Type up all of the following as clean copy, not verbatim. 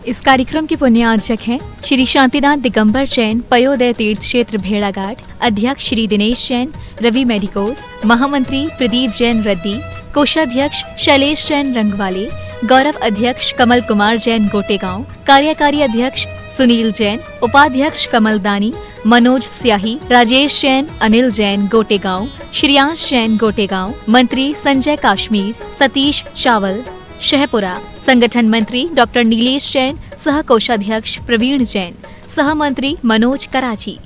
इस कार्यक्रम के पुण्यार्चक हैं श्री शांतिनाथ दिगंबर जैन पयोदय तीर्थ क्षेत्र भेड़ाघाट, अध्यक्ष श्री दिनेश जैन रवि मेडिकोज, महामंत्री प्रदीप जैन रद्दी, कोषाध्यक्ष शैलेश जैन रंगवाले, गौरव अध्यक्ष कमल कुमार जैन गोटेगांव, कार्यकारी अध्यक्ष सुनील जैन, उपाध्यक्ष कमल दानी, मनोज स्याही, राजेश जैन, अनिल जैन गोटेगांव, श्रेयांश जैन गोटेगांव, मंत्री संजय काश्मीर, सतीश चावल शहपुरा, संगठन मंत्री डॉक्टर नीलेश जैन, सह कोषाध्यक्ष प्रवीण जैन, सह मंत्री मनोज कराची।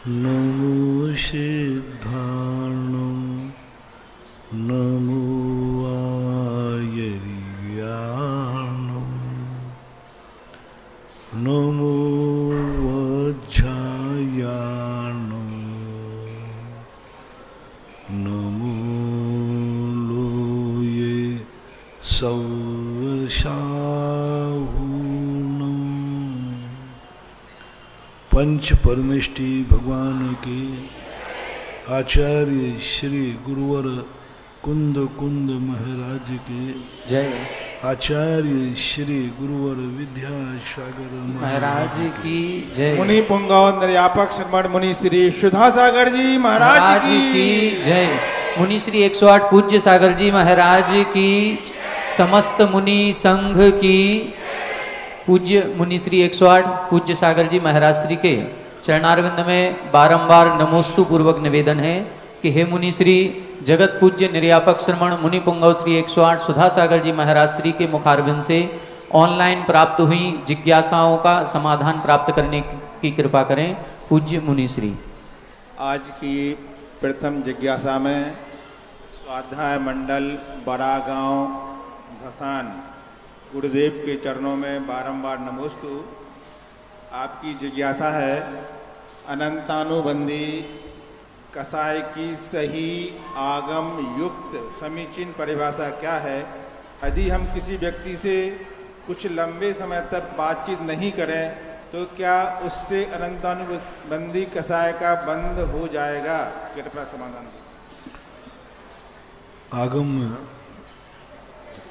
नमो सिद्धार्णं नमो आयर्याणं नमो वज्रायाणं नमो लोये सवशाहूनं। पंच परमेष्टि भगवान के आचार्य श्री गुरुवर कुंद कुंद महाराज के जय। आचार्य श्री गुरुवर विद्यासागर महाराज की जय। मुनि पुंगव निर्यापक श्रमण मुनि श्री सुधा सागर जी महाराज की जय। मुनि श्री 108 पूज्य सागर जी महाराज की, समस्त मुनि संघ की, पूज्य मुनि श्री 108 पूज्य सागर जी महाराज श्री के चरणारविंद में बारंबार नमोस्तु पूर्वक निवेदन है कि हे मुनि श्री जगत पूज्य निर्यापक श्रमण मुनि पुंगव श्री 108 सुधा सागर जी महाराज श्री के मुखारविंद से ऑनलाइन प्राप्त हुई जिज्ञासाओं का समाधान प्राप्त करने की कृपा करें पूज्य मुनि श्री। आज की प्रथम जिज्ञासा में स्वाध्याय मंडल बड़ागांव धसान गुरुदेव के चरणों में बारंबार नमोस्तु। आपकी जिज्ञासा है अनंतानुबंधी कसाय की सही आगम युक्त समीचीन परिभाषा क्या है? यदि हम किसी व्यक्ति से कुछ लंबे समय तक बातचीत नहीं करें तो क्या उससे अनंतानुबंधी कसाय का बंद हो जाएगा? कृपया समाधान। आगम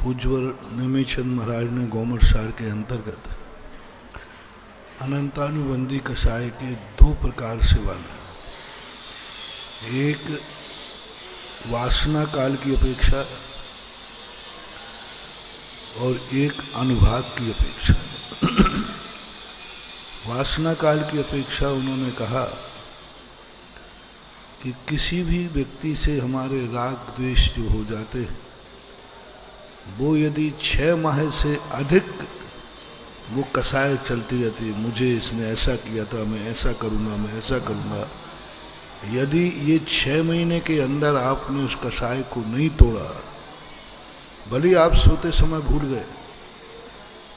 पूज्यवर नेमीचंद महाराज ने गौमर सार के अंतर्गत अनंतानुबंधी कसाय के दो प्रकार से बांधा। एक वासना काल की अपेक्षा और एक अनुभाग की अपेक्षा। वासना काल की अपेक्षा उन्होंने कहा कि किसी भी व्यक्ति से हमारे राग द्वेष जो हो जाते हैं वो यदि 6 माह से अधिक वो कसाय चलती रहती है, मुझे इसने ऐसा किया था, मैं ऐसा करूँगा, मैं ऐसा करूँगा। यदि ये 6 महीने के अंदर आपने उस कसाय को नहीं तोड़ा, भले आप सोते समय भूल गए,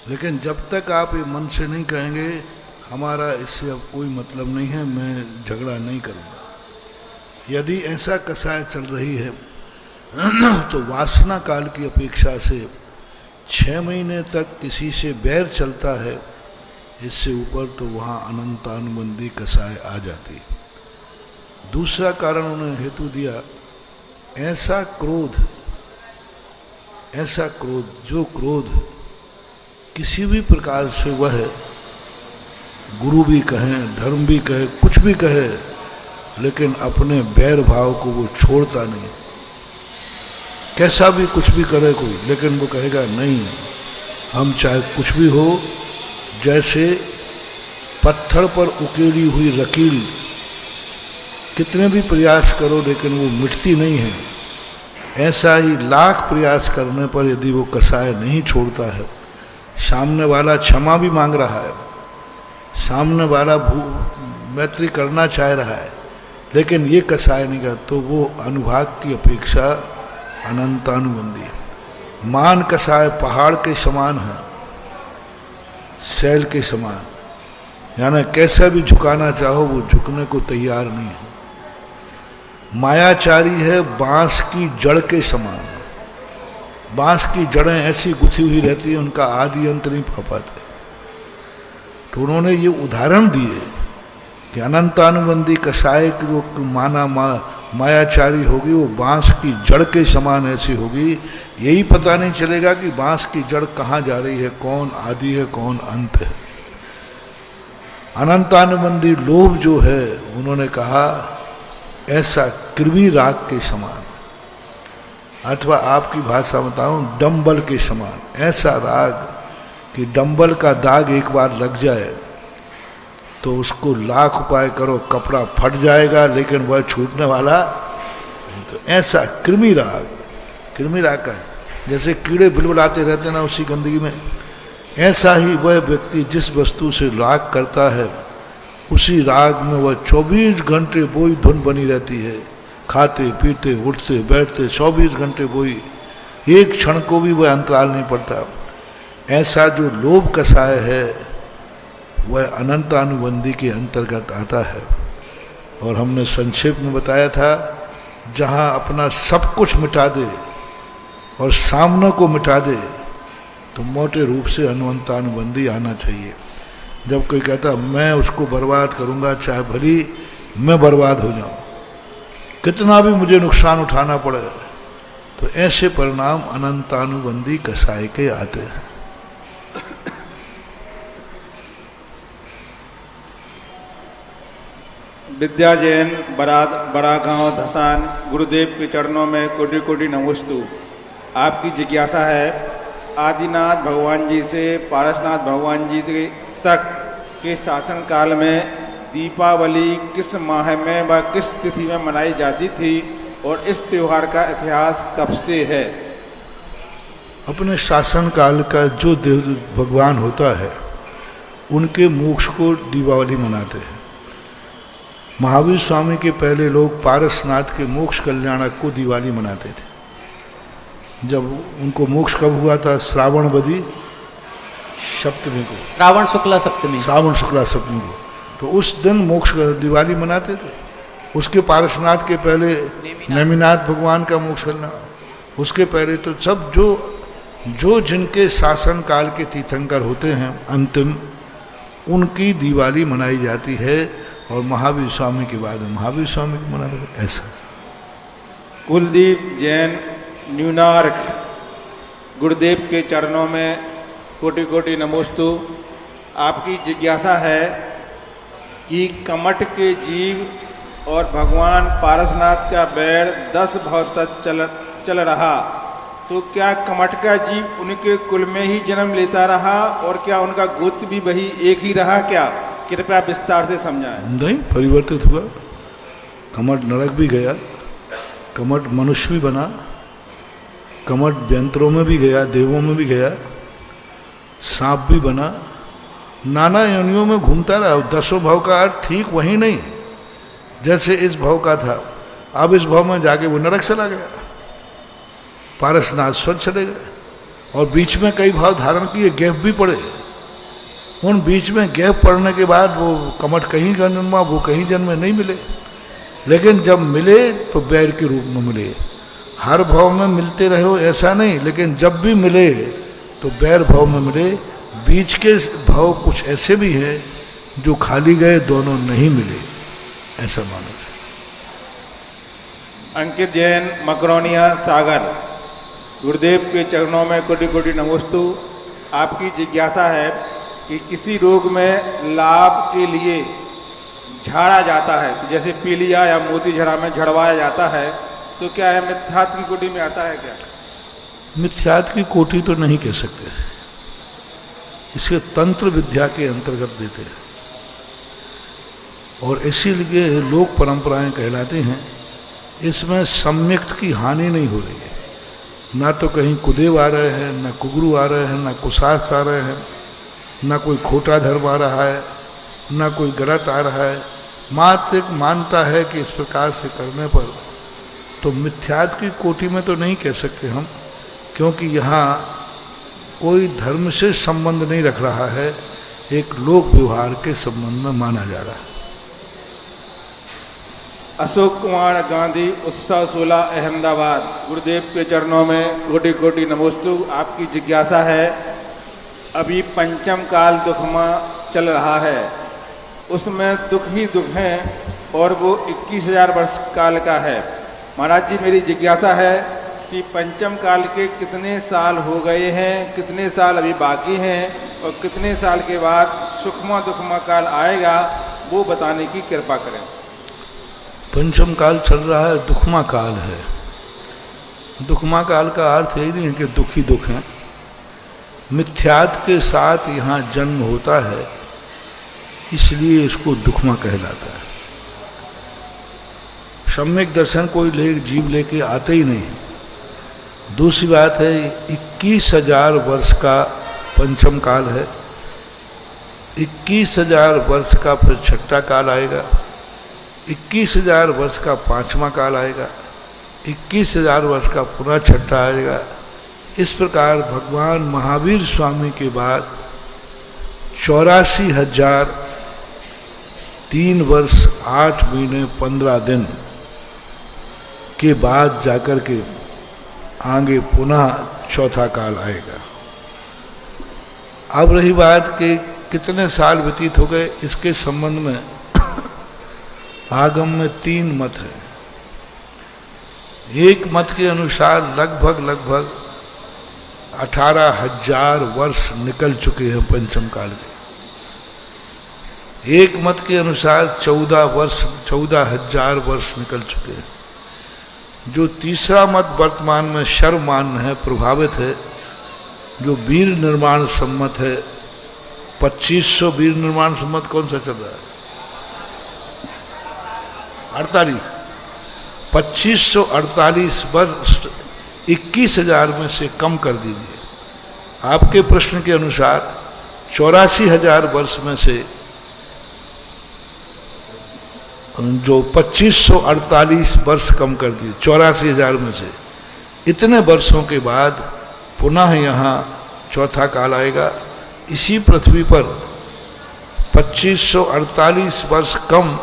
लेकिन जब तक आप ये मन से नहीं कहेंगे हमारा इससे अब कोई मतलब नहीं है, मैं झगड़ा नहीं करूँगा, यदि ऐसा कसाय चल रही है तो वासना काल की अपेक्षा से 6 महीने तक किसी से बैर चलता है, इससे ऊपर तो वहाँ अनंतानुबंधी कसाय आ जाती। दूसरा कारण उन्होंने हेतु दिया ऐसा क्रोध जो क्रोध किसी भी प्रकार से वह गुरु भी कहें, धर्म भी कहे, कुछ भी कहे, लेकिन अपने बैर भाव को वो छोड़ता नहीं। कैसा भी कुछ भी करे कोई, लेकिन वो कहेगा नहीं, हम चाहे कुछ भी हो, जैसे पत्थर पर उकेरी हुई लकीर कितने भी प्रयास करो लेकिन वो मिटती नहीं है, ऐसा ही लाख प्रयास करने पर यदि वो कसाय नहीं छोड़ता है, सामने वाला क्षमा भी मांग रहा है, सामने वाला मैत्री करना चाह रहा है, लेकिन ये कसाय नहीं कर, तो वो अनुभाग की अपेक्षा अनंतानुबंधी है। मान कसाय पहाड़ के समान है, शैल के समान, यानी कैसा भी झुकाना चाहो वो झुकने को तैयार नहीं है। मायाचारी है बांस की जड़ के समान, बांस की जड़ें ऐसी गुथी हुई रहती हैं, उनका आदि अंत नहीं पा पाते। तो उन्होंने ये उदाहरण दिए कि अनंतानुबंधी कसाय की जो मायाचारी होगी वो बांस की जड़ के समान ऐसी होगी, यही पता नहीं चलेगा कि बांस की जड़ कहाँ जा रही है, कौन आदि है कौन अंत है। अनंतानुबंधी लोभ जो है, उन्होंने कहा ऐसा कृमि राग के समान, अथवा आपकी भाषा बताऊं डंबल के समान। ऐसा राग कि डंबल का दाग एक बार लग जाए तो उसको लाख उपाय करो कपड़ा फट जाएगा, लेकिन वह छूटने वाला नहीं। तो ऐसा कृमि राग का जैसे कीड़े बिलबिलाते रहते हैं ना उसी गंदगी में, ऐसा ही वह व्यक्ति जिस वस्तु से राग करता है उसी राग में वह 24 घंटे वही धुन बनी रहती है, खाते पीते उठते बैठते 24 घंटे वही, एक क्षण को भी वह अंतराल नहीं पड़ता। ऐसा जो लोभ कसाय है वह अनंतानुबंधी के अंतर्गत आता है। और हमने संक्षेप में बताया था, जहाँ अपना सब कुछ मिटा दे और सामने को मिटा दे तो मोटे रूप से अनंतानुबंधी आना चाहिए। जब कोई कहता मैं उसको बर्बाद करूँगा, चाहे भली मैं बर्बाद हो जाऊँ, कितना भी मुझे नुकसान उठाना पड़े, तो ऐसे परिणाम अनंतानुबंधी कसाय के आते हैं। विद्या जैन बड़ा गांव धसान, गुरुदेव के चरणों में कोटि कोटि नमोस्तु। आपकी जिज्ञासा है, आदिनाथ भगवान जी से पारसनाथ भगवान जी तक के शासन काल में दीपावली किस माह में व किस तिथि में मनाई जाती थी और इस त्यौहार का इतिहास कब से है? अपने शासन काल का जो देव भगवान होता है उनके मोक्ष को दीपावली मनाते हैं। महावीर स्वामी के पहले लोग पारसनाथ के मोक्ष कल्याणक को दिवाली मनाते थे। जब उनको मोक्ष कब हुआ था? श्रावणवदी सप्तमी को, श्रावण शुक्ला सप्तमी को। तो उस दिन मोक्ष दिवाली मनाते थे। उसके पारसनाथ के पहले नेमिनाथ भगवान का मोक्ष कल्याण, उसके पहले तो सब जो जिनके शासन काल के तीर्थंकर होते हैं अंतिम, उनकी दिवाली मनाई जाती है। और महावीर स्वामी के बाद महावीर स्वामी को मनाते ऐसा। कुलदीप जैन न्यूनार्क, गुरुदेव के चरणों में कोटि कोटि नमोस्तु। आपकी जिज्ञासा है कि कमठ के जीव और भगवान पारसनाथ का बैर 10 भाव तक चल रहा, तो क्या कमठ का जीव उनके कुल में ही जन्म लेता रहा और क्या उनका गोत्र भी वही एक ही रहा? क्या कृपया विस्तार से समझाएं। नहीं, परिवर्तित हुआ। कमठ नरक भी गया, कमठ मनुष्य भी बना, कमठ व्यंतरों में भी गया, देवों में भी गया, सांप भी बना, नाना योनियों में घूमता रहा। 10 भाव का अर्थ ठीक वही नहीं जैसे इस भाव का था। अब इस भाव में जाके वो नरक चला गया, पारसनाथ स्वर्ग चले गए, और बीच में कई भाव धारण किए, गैप भी पड़े। उन बीच में गैप पड़ने के बाद वो कमठ कहीं जन्मा, वो कहीं जन्म में नहीं मिले, लेकिन जब मिले तो बैर के रूप में मिले। हर भाव में मिलते रहे हो ऐसा नहीं, लेकिन जब भी मिले तो बैर भाव में मिले। बीच के भाव कुछ ऐसे भी हैं जो खाली गए, दोनों नहीं मिले, ऐसा मानो। अंकित जैन मकरोनिया सागर, गुरुदेव के चरणों में कोटि कोटि नमोस्तु। आपकी जिज्ञासा है कि किसी रोग में लाभ के लिए झाड़ा जाता है, जैसे पीलिया या मोती झड़ा में झड़वाया जाता है, तो क्या है मिथ्यात्व की कोटि में आता है? क्या मिथ्यात्व की कोटि तो नहीं कह सकते, इसके तंत्र विद्या के अंतर्गत देते हैं, और इसीलिए लोक परंपराएं कहलाते हैं। इसमें सम्यक्त की हानि नहीं हो रही है, ना तो कहीं कुदेव आ रहे हैं, ना कुगरू आ रहे हैं, ना कुशास्त्र आ रहे हैं, ना कोई खोटा धर्म आ रहा है, ना कोई गलत आ रहा है। मात्र एक मानता है कि इस प्रकार से करने पर, तो मिथ्यात्व की कोटि में तो नहीं कह सकते हम, क्योंकि यहाँ कोई धर्म से संबंध नहीं रख रहा है, एक लोक व्यवहार के संबंध में माना जा रहा है। अशोक कुमार गांधी, उत्सव 16, अहमदाबाद। गुरुदेव के चरणों में कोटि कोटि नमोस्तु। आपकी जिज्ञासा है, अभी पंचम काल दुखमा चल रहा है, उसमें दुख ही दुख हैं और वो 21,000 वर्ष काल का है। महाराज जी, मेरी जिज्ञासा है कि पंचम काल के कितने साल हो गए हैं, कितने साल अभी बाकी हैं और कितने साल के बाद सुखमा दुखमा काल आएगा, वो बताने की कृपा करें। पंचम काल चल रहा है, दुखमा काल है। दुखमा काल का अर्थ यही नहीं है कि दुख ही दुख है। मिथ्यात्व के साथ यहाँ जन्म होता है, इसलिए इसको दुखमा कहलाता है। सम्यक दर्शन कोई जीव लेके आते ही नहीं। दूसरी बात है, 21,000 वर्ष का पंचम काल है। 21,000 वर्ष का फिर छठा काल आएगा, 21,000 वर्ष का पांचवा काल आएगा, 21,000 वर्ष का पुनः छठा आएगा। इस प्रकार भगवान महावीर स्वामी के बाद 84,000 3 वर्ष 8 महीने 15 दिन के बाद जाकर के आगे पुनः चौथा काल आएगा। अब रही बात कि कितने साल व्यतीत हो गए, इसके संबंध में आगम में 3 मत है। एक मत के अनुसार लगभग 18,000 वर्ष निकल चुके हैं पंचम काल के। एक मत के अनुसार 14,000 वर्ष निकल चुके हैं। जो तीसरा मत वर्तमान में शर्वमान्य है, प्रभावित है, जो वीर निर्माण सम्मत है, 2500 वीर निर्माण सम्मत कौन सा चल रहा है? 48, 2548 वर्ष 21,000 में से कम कर दीजिए। आपके प्रश्न के अनुसार 84,000 वर्ष में से जो 2548 वर्ष कम कर दिए, 84,000 में से, इतने वर्षों के बाद पुनः यहाँ चौथा काल आएगा। इसी पृथ्वी पर 2548 वर्ष कम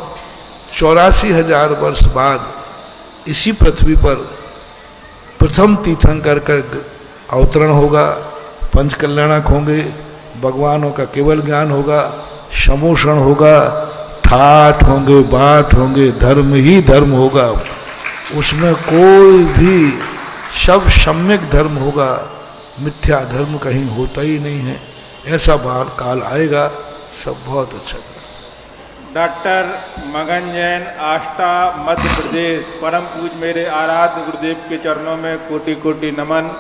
84,000 वर्ष बाद इसी पृथ्वी पर प्रथम तीर्थंकर का अवतरण होगा, पंचकल्याणक होंगे, भगवानों का केवल ज्ञान होगा, समोषण होगा, ठाठ होंगे, बाट होंगे, धर्म ही धर्म होगा। उसमें कोई भी सब सम्यक धर्म होगा, मिथ्या धर्म कहीं होता ही नहीं है। ऐसा बाल काल आएगा, सब बहुत अच्छा। डॉक्टर मगन जैन, आष्टा, मध्य प्रदेश। परम पूज मेरे आराध्य गुरुदेव के चरणों में कोटि कोटि नमन।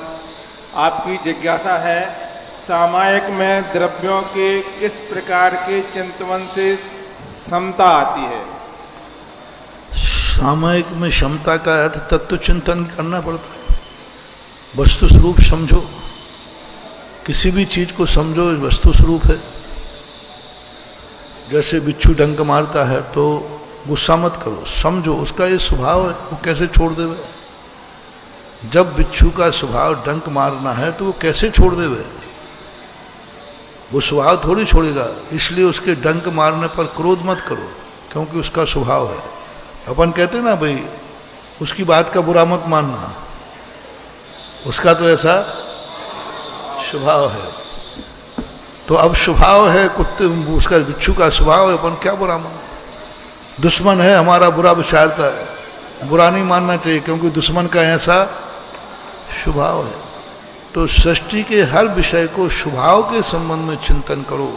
आपकी जिज्ञासा है, सामायिक में द्रव्यों के किस प्रकार के चिंतन से समता आती है? सामायिक में क्षमता का अर्थ तत्व चिंतन करना पड़ता है। वस्तु स्वरूप समझो, किसी भी चीज को समझो वस्तु स्वरूप है। जैसे बिच्छू डंक मारता है तो गुस्सा मत करो, समझो उसका ये स्वभाव है, वो कैसे छोड़ देवे। जब बिच्छू का स्वभाव डंक मारना है तो वो कैसे छोड़ देवे, वो स्वभाव थोड़ी छोड़ेगा। इसलिए उसके डंक मारने पर क्रोध मत करो, क्योंकि उसका स्वभाव है। अपन कहते ना भाई उसकी बात का बुरा मत मानना, उसका तो ऐसा स्वभाव है। तो अब स्वभाव है कुत्ते, उसका बिच्छू का स्वभाव है, अपन क्या बुरा मान। दुश्मन है हमारा, बुरा विचारता है, बुरा नहीं मानना चाहिए, क्योंकि दुश्मन का ऐसा स्वभाव है। तो सृष्टि के हर विषय को स्वभाव के संबंध में चिंतन करो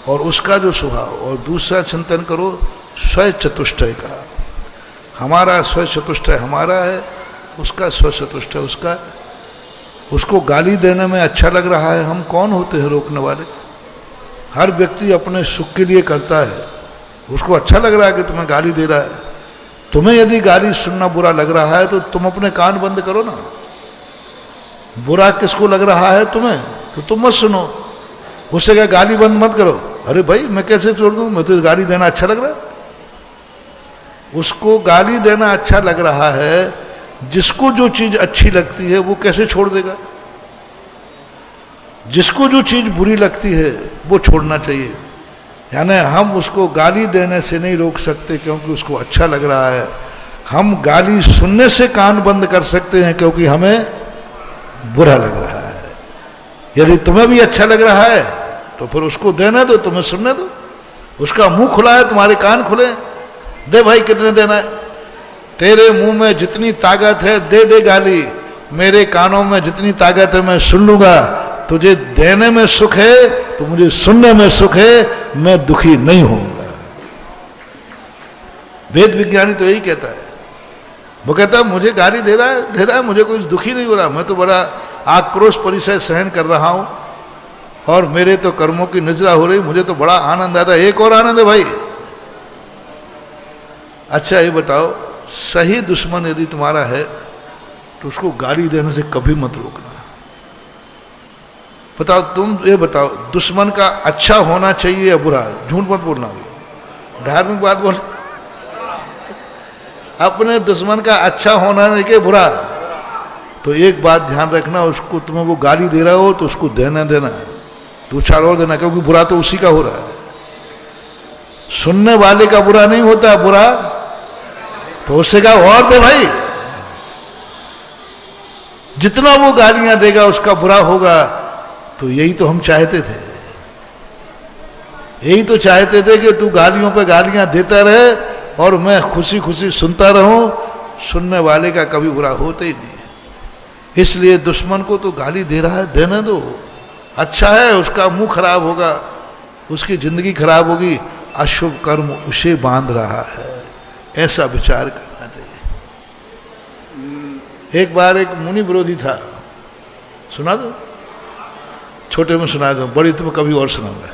और उसका जो स्वभाव, और दूसरा चिंतन करो स्वय चतुष्टय का। हमारा स्वय चतुष्टय हमारा है, उसका स्वय चतुष्टय उसका है। उसको गाली देने में अच्छा लग रहा है, हम कौन होते हैं रोकने वाले। हर व्यक्ति अपने सुख के लिए करता है, उसको अच्छा लग रहा है कि तुम्हें गाली दे रहा है। तुम्हें यदि गाली सुनना बुरा लग रहा है तो तुम अपने कान बंद करो ना। बुरा किसको लग रहा है तुम्हें, तो तुम मत सुनो। उससे क्या गाली बंद मत करो, अरे भाई मैं कैसे छोड़ दूं, मैं तो गाली देना अच्छा लग रहा है। उसको गाली देना अच्छा लग रहा है, जिसको जो चीज अच्छी लगती है वो कैसे छोड़ देगा। जिसको जो चीज बुरी लगती है वो छोड़ना चाहिए। यानी हम उसको गाली देने से नहीं रोक सकते क्योंकि उसको अच्छा लग रहा है, हम गाली सुनने से कान बंद कर सकते हैं क्योंकि हमें बुरा लग रहा है। यदि तुम्हें भी अच्छा लग रहा है तो फिर उसको देने दो, तुम्हें सुनने दो। उसका मुंह खुला है, तुम्हारे कान खुले, दे भाई कितने देना है। तेरे मुंह में जितनी ताकत है दे दे गाली, मेरे कानों में जितनी ताकत है मैं सुन लूंगा। तुझे देने में सुख है तो मुझे सुनने में सुख है, मैं दुखी नहीं होऊंगा। वेद विज्ञानी तो यही कहता है। वो कहता है मुझे गाली दे रहा है, मुझे कोई दुखी नहीं हो रहा, मैं तो बड़ा आक्रोश परिचय सहन कर रहा हूं और मेरे तो कर्मों की नजरा हो रही, मुझे तो बड़ा आनंद आता है। एक और आनंद है भाई। अच्छा ये बताओ, सही दुश्मन यदि तुम्हारा है तो उसको गाली देने से कभी मत रोकना। बताओ, तुम ये बताओ, दुश्मन का अच्छा होना चाहिए या बुरा? झूठ मत बोलना, धार्मिक बात बोल। अपने दुश्मन का अच्छा होना नहीं कि बुरा। तो एक बात ध्यान रखना, उसको तुम्हें वो गाली दे रहा हो तो उसको देना दो चार और देना, क्योंकि बुरा तो उसी का हो रहा है। सुनने वाले का बुरा नहीं होता, बुरा तो उससे का और दे भाई। जितना वो गालियां देगा उसका बुरा होगा। तो यही तो हम चाहते थे, यही तो चाहते थे कि तू गालियों पे गालियां देता रहे और मैं खुशी खुशी सुनता रहूं। सुनने वाले का कभी बुरा होता ही नहीं। इसलिए दुश्मन को तो गाली दे रहा है, देने दो। अच्छा है, उसका मुंह खराब होगा, उसकी जिंदगी खराब होगी, अशुभ कर्म उसे बांध रहा है, ऐसा विचार करना चाहिए। एक बार एक मुनि विरोधी था, सुना दो, छोटे में सुना दो, बड़ी तो कभी और सुनाऊंगा।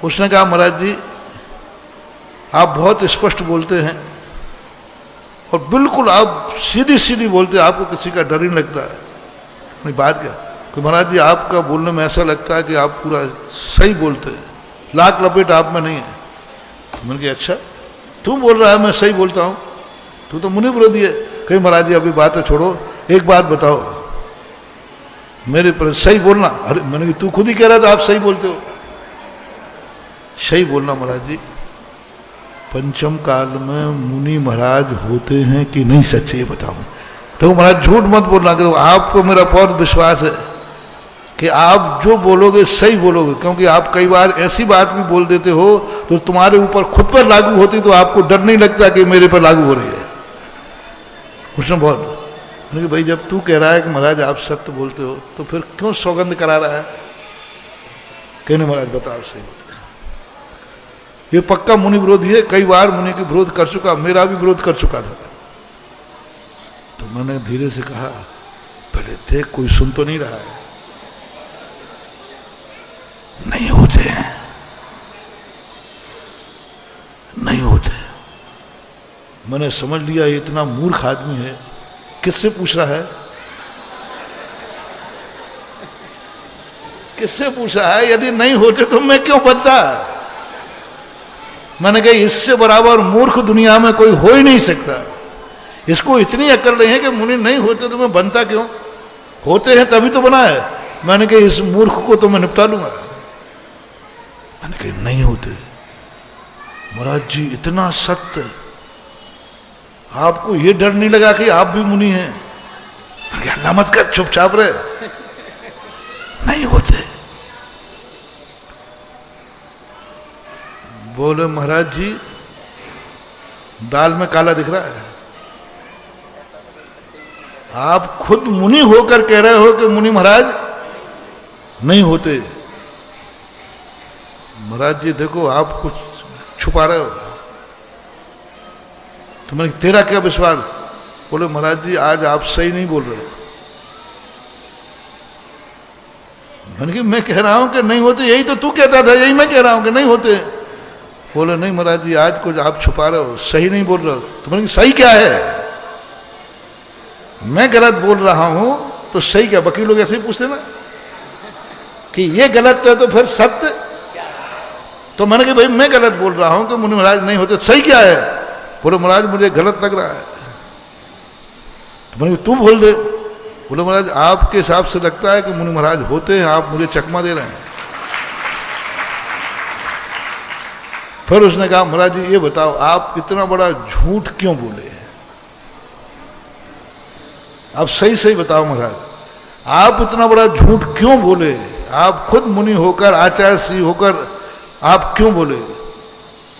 उसने कहा महाराज जी आप बहुत स्पष्ट बोलते हैं और बिल्कुल आप सीधी सीधी बोलते हैं, आपको किसी का डर ही नहीं लगता है। नहीं बात क्या कि महाराज जी आपका बोलने में ऐसा लगता है कि आप पूरा सही बोलते हैं, लाख लपेट आप में नहीं है। तो मैंने कहा अच्छा तू बोल रहा है मैं सही बोलता हूँ, तू तो मुनि विरोधी है। कहीं महाराज जी अभी बात छोड़ो, एक बात बताओ मेरे पर सही बोलना। अरे मैंने कहा तू खुद ही कह रहा था आप सही बोलते हो। सही बोलना महाराज जी, पंचम काल में मुनि महाराज होते हैं कि नहीं सच्चे ये बताओ। तो महाराज झूठ मत बोलना, कि आपको मेरा बहुत विश्वास है कि आप जो बोलोगे सही बोलोगे, क्योंकि आप कई बार ऐसी बात भी बोल देते हो तो तुम्हारे ऊपर खुद पर लागू होती तो आपको डर नहीं लगता कि मेरे पर लागू हो रही है। उसने बहुत कि भाई जब तू कह रहा है कि महाराज आप सत्य बोलते हो तो फिर क्यों सौगंध करा रहा है? कहने महाराज बताओ सही बोलते। ये पक्का मुनि विरोधी है, कई बार मुनि की विरोध कर चुका, मेरा भी विरोध कर चुका था। तो मैंने धीरे से कहा पहले देख कोई सुन तो नहीं रहा है। नहीं होते हैं, नहीं होते। मैंने समझ लिया ये इतना मूर्ख आदमी है, किससे पूछ रहा है, किससे पूछ रहा है? यदि नहीं होते तो मैं क्यों बनता? मैंने कहा इससे बराबर मूर्ख दुनिया में कोई हो ही नहीं सकता। इसको इतनी अक्ल नहीं है कि मुनि नहीं होते तो मैं बनता क्यों? होते हैं तभी तो बना है। मैंने कहा इस मूर्ख को तो मैं निपटा लूंगा। मैंने कहा नहीं होते महाराज जी, इतना सत्य, आपको ये डर नहीं लगा कि आप भी मुनि हैं? अल्लाह मत कर, चुपचाप रहे। नहीं होते। बोले महाराज जी दाल में काला दिख रहा है, आप खुद मुनि होकर कह रहे हो कि मुनि महाराज नहीं होते। महाराज जी देखो आप कुछ छुपा रहे हो। तो मैंने तेरा क्या विश्वास? बोले महाराज जी आज आप सही नहीं बोल रहे। मैंने कहा मैं कह रहा हूं कि नहीं होते, यही तो तू कहता था, यही मैं कह रहा हूं कि नहीं होते। बोले नहीं महाराज जी आज कुछ आप छुपा रहे हो, सही नहीं बोल रहे हो। तो मैंने कहा सही क्या है? मैं गलत बोल रहा हूं तो सही क्या? वकील लोग ऐसे ही पूछते ना कि ये गलत है तो फिर सत्य। तो मैंने कहा भाई मैं गलत बोल रहा हूं कि मुनि महाराज नहीं होते, सही क्या है? बोले महाराज मुझे गलत लग रहा है। तो मैंने तू बोल दे। बोले महाराज आपके हिसाब से लगता है कि मुनि महाराज होते हैं, आप मुझे चकमा दे रहे हैं। फिर उसने कहा महाराज जी ये बताओ आप इतना बड़ा झूठ क्यों बोले? आप सही सही बताओ महाराज, आप इतना बड़ा झूठ क्यों बोले? आप खुद मुनि होकर, आचार्य श्री होकर आप क्यों बोले?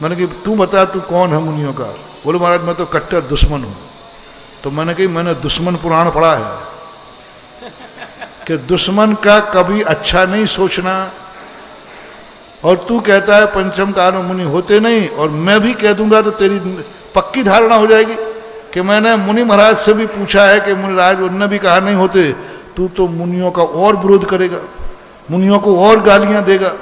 मैंने कहा तू बता तू कौन है मुनियों का? बोले महाराज मैं तो कट्टर दुश्मन हूं। तो मैंने कही मैंने दुश्मन पुराण पढ़ा है कि दुश्मन का कभी अच्छा नहीं सोचना, और तू कहता है पंचम काल में मुनि होते नहीं, और मैं भी कह दूंगा तो तेरी पक्की धारणा हो जाएगी कि मैंने मुनि महाराज से भी पूछा है कि मुनिराज उनने भी कहा नहीं होते, तू तो मुनियों का और विरोध करेगा, मुनियों को और गालियां देगा।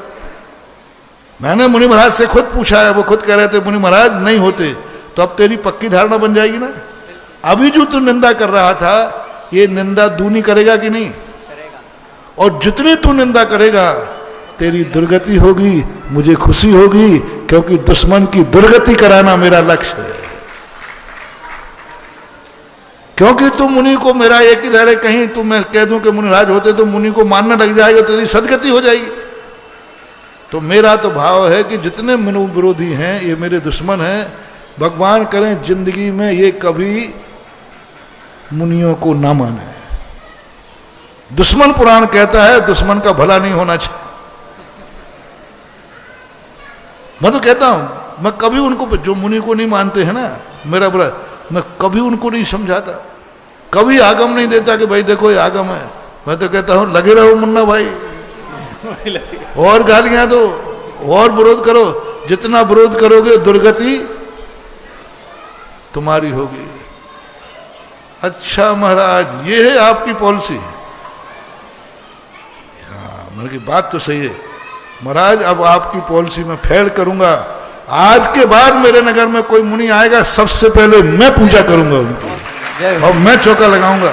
मैंने मुनि महाराज से खुद पूछा है, वो खुद कह रहे थे मुनि महाराज नहीं होते, तो अब तेरी पक्की धारणा बन जाएगी ना। अभी जो तू निंदा कर रहा था ये निंदा दूनी करेगा कि नहीं? और जितनी तू निंदा करेगा तेरी दुर्गति होगी, मुझे खुशी होगी, क्योंकि दुश्मन की दुर्गति कराना मेरा लक्ष्य है। क्योंकि तू मुनि को, मेरा एक ही धैर्य, कहीं तू मैं कह दूं कि मुनिराज होते तो मुनि को मानने लग जाएगा, तेरी सदगति हो जाएगी। तो मेरा तो भाव है कि जितने मनु विरोधी हैं ये मेरे दुश्मन हैं, भगवान करें जिंदगी में ये कभी मुनियों को ना माने। दुश्मन पुराण कहता है दुश्मन का भला नहीं होना चाहिए। मैं तो कहता हूं मैं कभी उनको, जो मुनि को नहीं मानते हैं ना, मेरा बड़ा, मैं कभी उनको नहीं समझाता, कभी आगम नहीं देता कि भाई देखो ये आगम है। मैं तो कहता हूं लगे रहो मुन्ना भाई, और गालियां दो और विरोध करो, जितना विरोध करोगे दुर्गति तुम्हारी होगी। अच्छा महाराज ये है आपकी पॉलिसी? मेरे की बात तो सही है महाराज, अब आपकी पॉलिसी में फेल करूंगा। आज के बाद मेरे नगर में कोई मुनि आएगा सबसे पहले मैं पूजा करूंगा उनकी, और मैं चौका लगाऊंगा।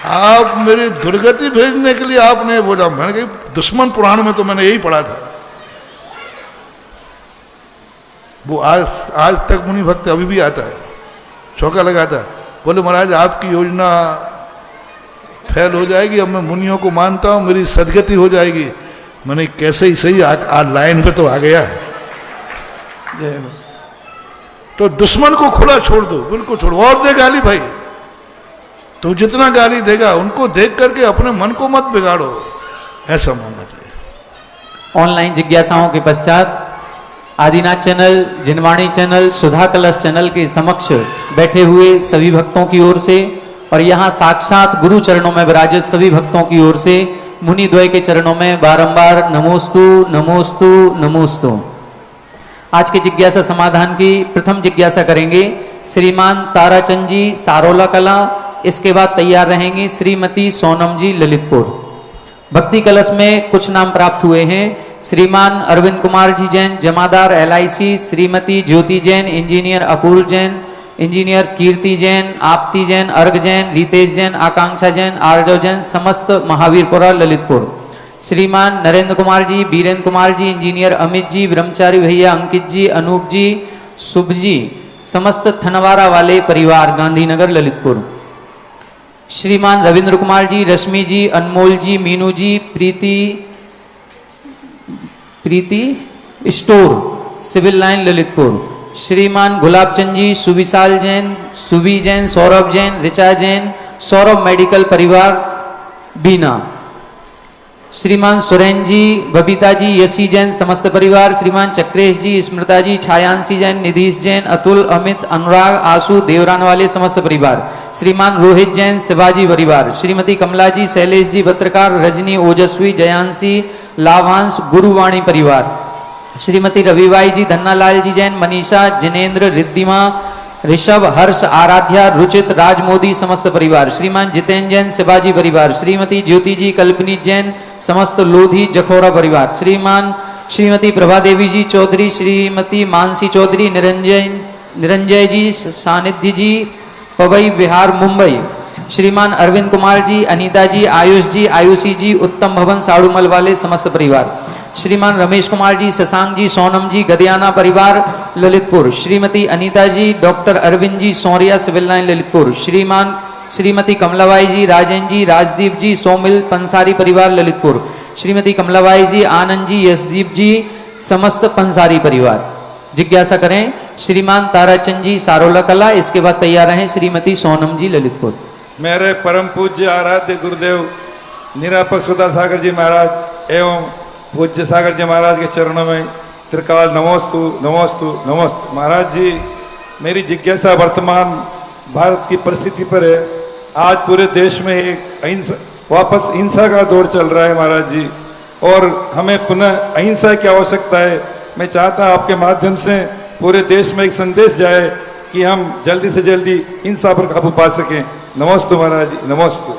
आप मेरी दुर्गति भेजने के लिए आपने बोला, मैंने कहा दुश्मन पुराण में तो मैंने यही पढ़ा था। वो आज तक मुनि भक्त अभी भी आता है, चौका लगाता है, बोले महाराज आपकी योजना फेल हो जाएगी, अब मैं मुनियों को मानता हूं, मेरी सदगति हो जाएगी। मैंने कैसे ही सही आज लाइन पे तो आ गया है। तो दुश्मन को खुला छोड़ दो, बिल्कुल छोड़ो, और दे गाली भाई, तो जितना गाली देगा उनको देख करके अपने मन को मत बिगाड़ो, ऐसा मानना चाहिए। ऑनलाइन जिज्ञासाओं के पश्चात आदिनाथ चैनल, जिनवाणी चैनल, सुधा कलश चैनल के समक्ष बैठे हुए सभी भक्तों की ओर से और यहाँ साक्षात गुरु चरणों में विराजित सभी भक्तों की ओर से मुनि द्वय के चरणों में बारंबार नमोस्तु नमोस्तु नमोस्तु। आज के जिज्ञासा समाधान की प्रथम जिज्ञासा करेंगे श्रीमान ताराचंद जी सारोला कला, इसके बाद तैयार रहेंगे श्रीमती सोनम जी ललितपुर। भक्ति कलश में कुछ नाम प्राप्त हुए हैं। श्रीमान अरविंद कुमार जी जैन जमादार LIC, श्रीमती ज्योति जैन, इंजीनियर अपूर्व जैन, इंजीनियर कीर्ति जैन, आपती जैन, अर्घ जैन, रितेश जैन, आकांक्षा जैन, आर्जव जैन, समस्त महावीरपुरा ललितपुर। श्रीमान नरेंद्र कुमार जी, बीरेंद्र कुमार जी, इंजीनियर अमित जी, ब्रह्मचारी भैया अंकित जी, अनूप जी, शुभ जी, समस्त थनवारा वाले परिवार गांधीनगर ललितपुर। श्रीमान रविंद्र कुमार जी, रश्मि जी, अनमोल जी, मीनू जी, प्रीति स्टोर सिविल लाइन ललितपुर। श्रीमान गुलाबचंद जी, सुविशाल जैन, सुबी जैन, सौरभ जैन, ऋचा जैन, सौरभ मेडिकल परिवार बीना। श्रीमान सुरेन जी, बबीता जी, यशी जैन समस्त परिवार। श्रीमान चक्रेश जी, स्मृता जी, छायांशी जैन, निधीश जैन, अतुल, अमित, अनुराग, आशु, देवरान वाले समस्त परिवार। श्रीमान रोहित जैन, शिवाजी परिवार। श्रीमती कमला जी, शैलेश जी, पत्रकार, रजनी, ओजस्वी, जयांशी, लाभांश, गुरुवाणी परिवार। श्रीमती रविबाई जी, धन्नालाल जी जैन, मनीषा, जिनेन्द्र, रिद्धिमा, ऋषभ, हर्ष, आराध्या, रुचित, राज मोदी समस्त परिवार। श्रीमान जितेंद्र जैन, शिवाजी परिवार। श्रीमती ज्योति जी, कल्पनी जैन, समस्त लोधी जखौरा परिवार। श्रीमती प्रभा देवी जी चौधरी, श्रीमती मानसी चौधरी, निरंजय जी, सानिध्य जी, पवई बिहार मुंबई। श्रीमान अरविंद कुमार जी, अनीता जी, आयुष जी, आयुषी जी, उत्तम भवन साड़ूमल वाले समस्त परिवार। श्रीमान रमेश कुमार जी, शशांक जी, सोनम जी, गदियाना परिवार ललितपुर। श्रीमती अनीता जी, doctor Arvind ji, Saurya civil line Lalitpur. Shrimati Kamlabai जी, राजेंद्र जी, राजदीप जी, सोमिल पंसारी परिवार ललितपुर। श्रीमती कमलाबाई जी, आनंद जी, यशदीप जी, समस्त पंसारी परिवार। जिज्ञासा करें श्रीमान ताराचंद जी सारोला कला, इसके बाद तैयार हैं श्रीमती सोनम जी ललितपुर। मेरे परम पूज्य आराध्य गुरुदेव निरापक सुधा सागर जी महाराज एवं पूज्य सागर जी महाराज के चरणों में त्रिकाल नमोस्तु नमोस्तु नमोस्तु। महाराज जी, मेरी जिज्ञासा वर्तमान भारत की परिस्थिति पर है। आज पूरे देश में एक अहिंसा, वापस हिंसा का दौर चल रहा है महाराज जी, और हमें पुनः अहिंसा की आवश्यकता है। मैं चाहता हूँ आपके माध्यम से पूरे देश में एक संदेश जाए कि हम जल्दी से जल्दी हिंसा पर काबू पा सकें। नमोस्तु महाराज जी, नमोस्तु।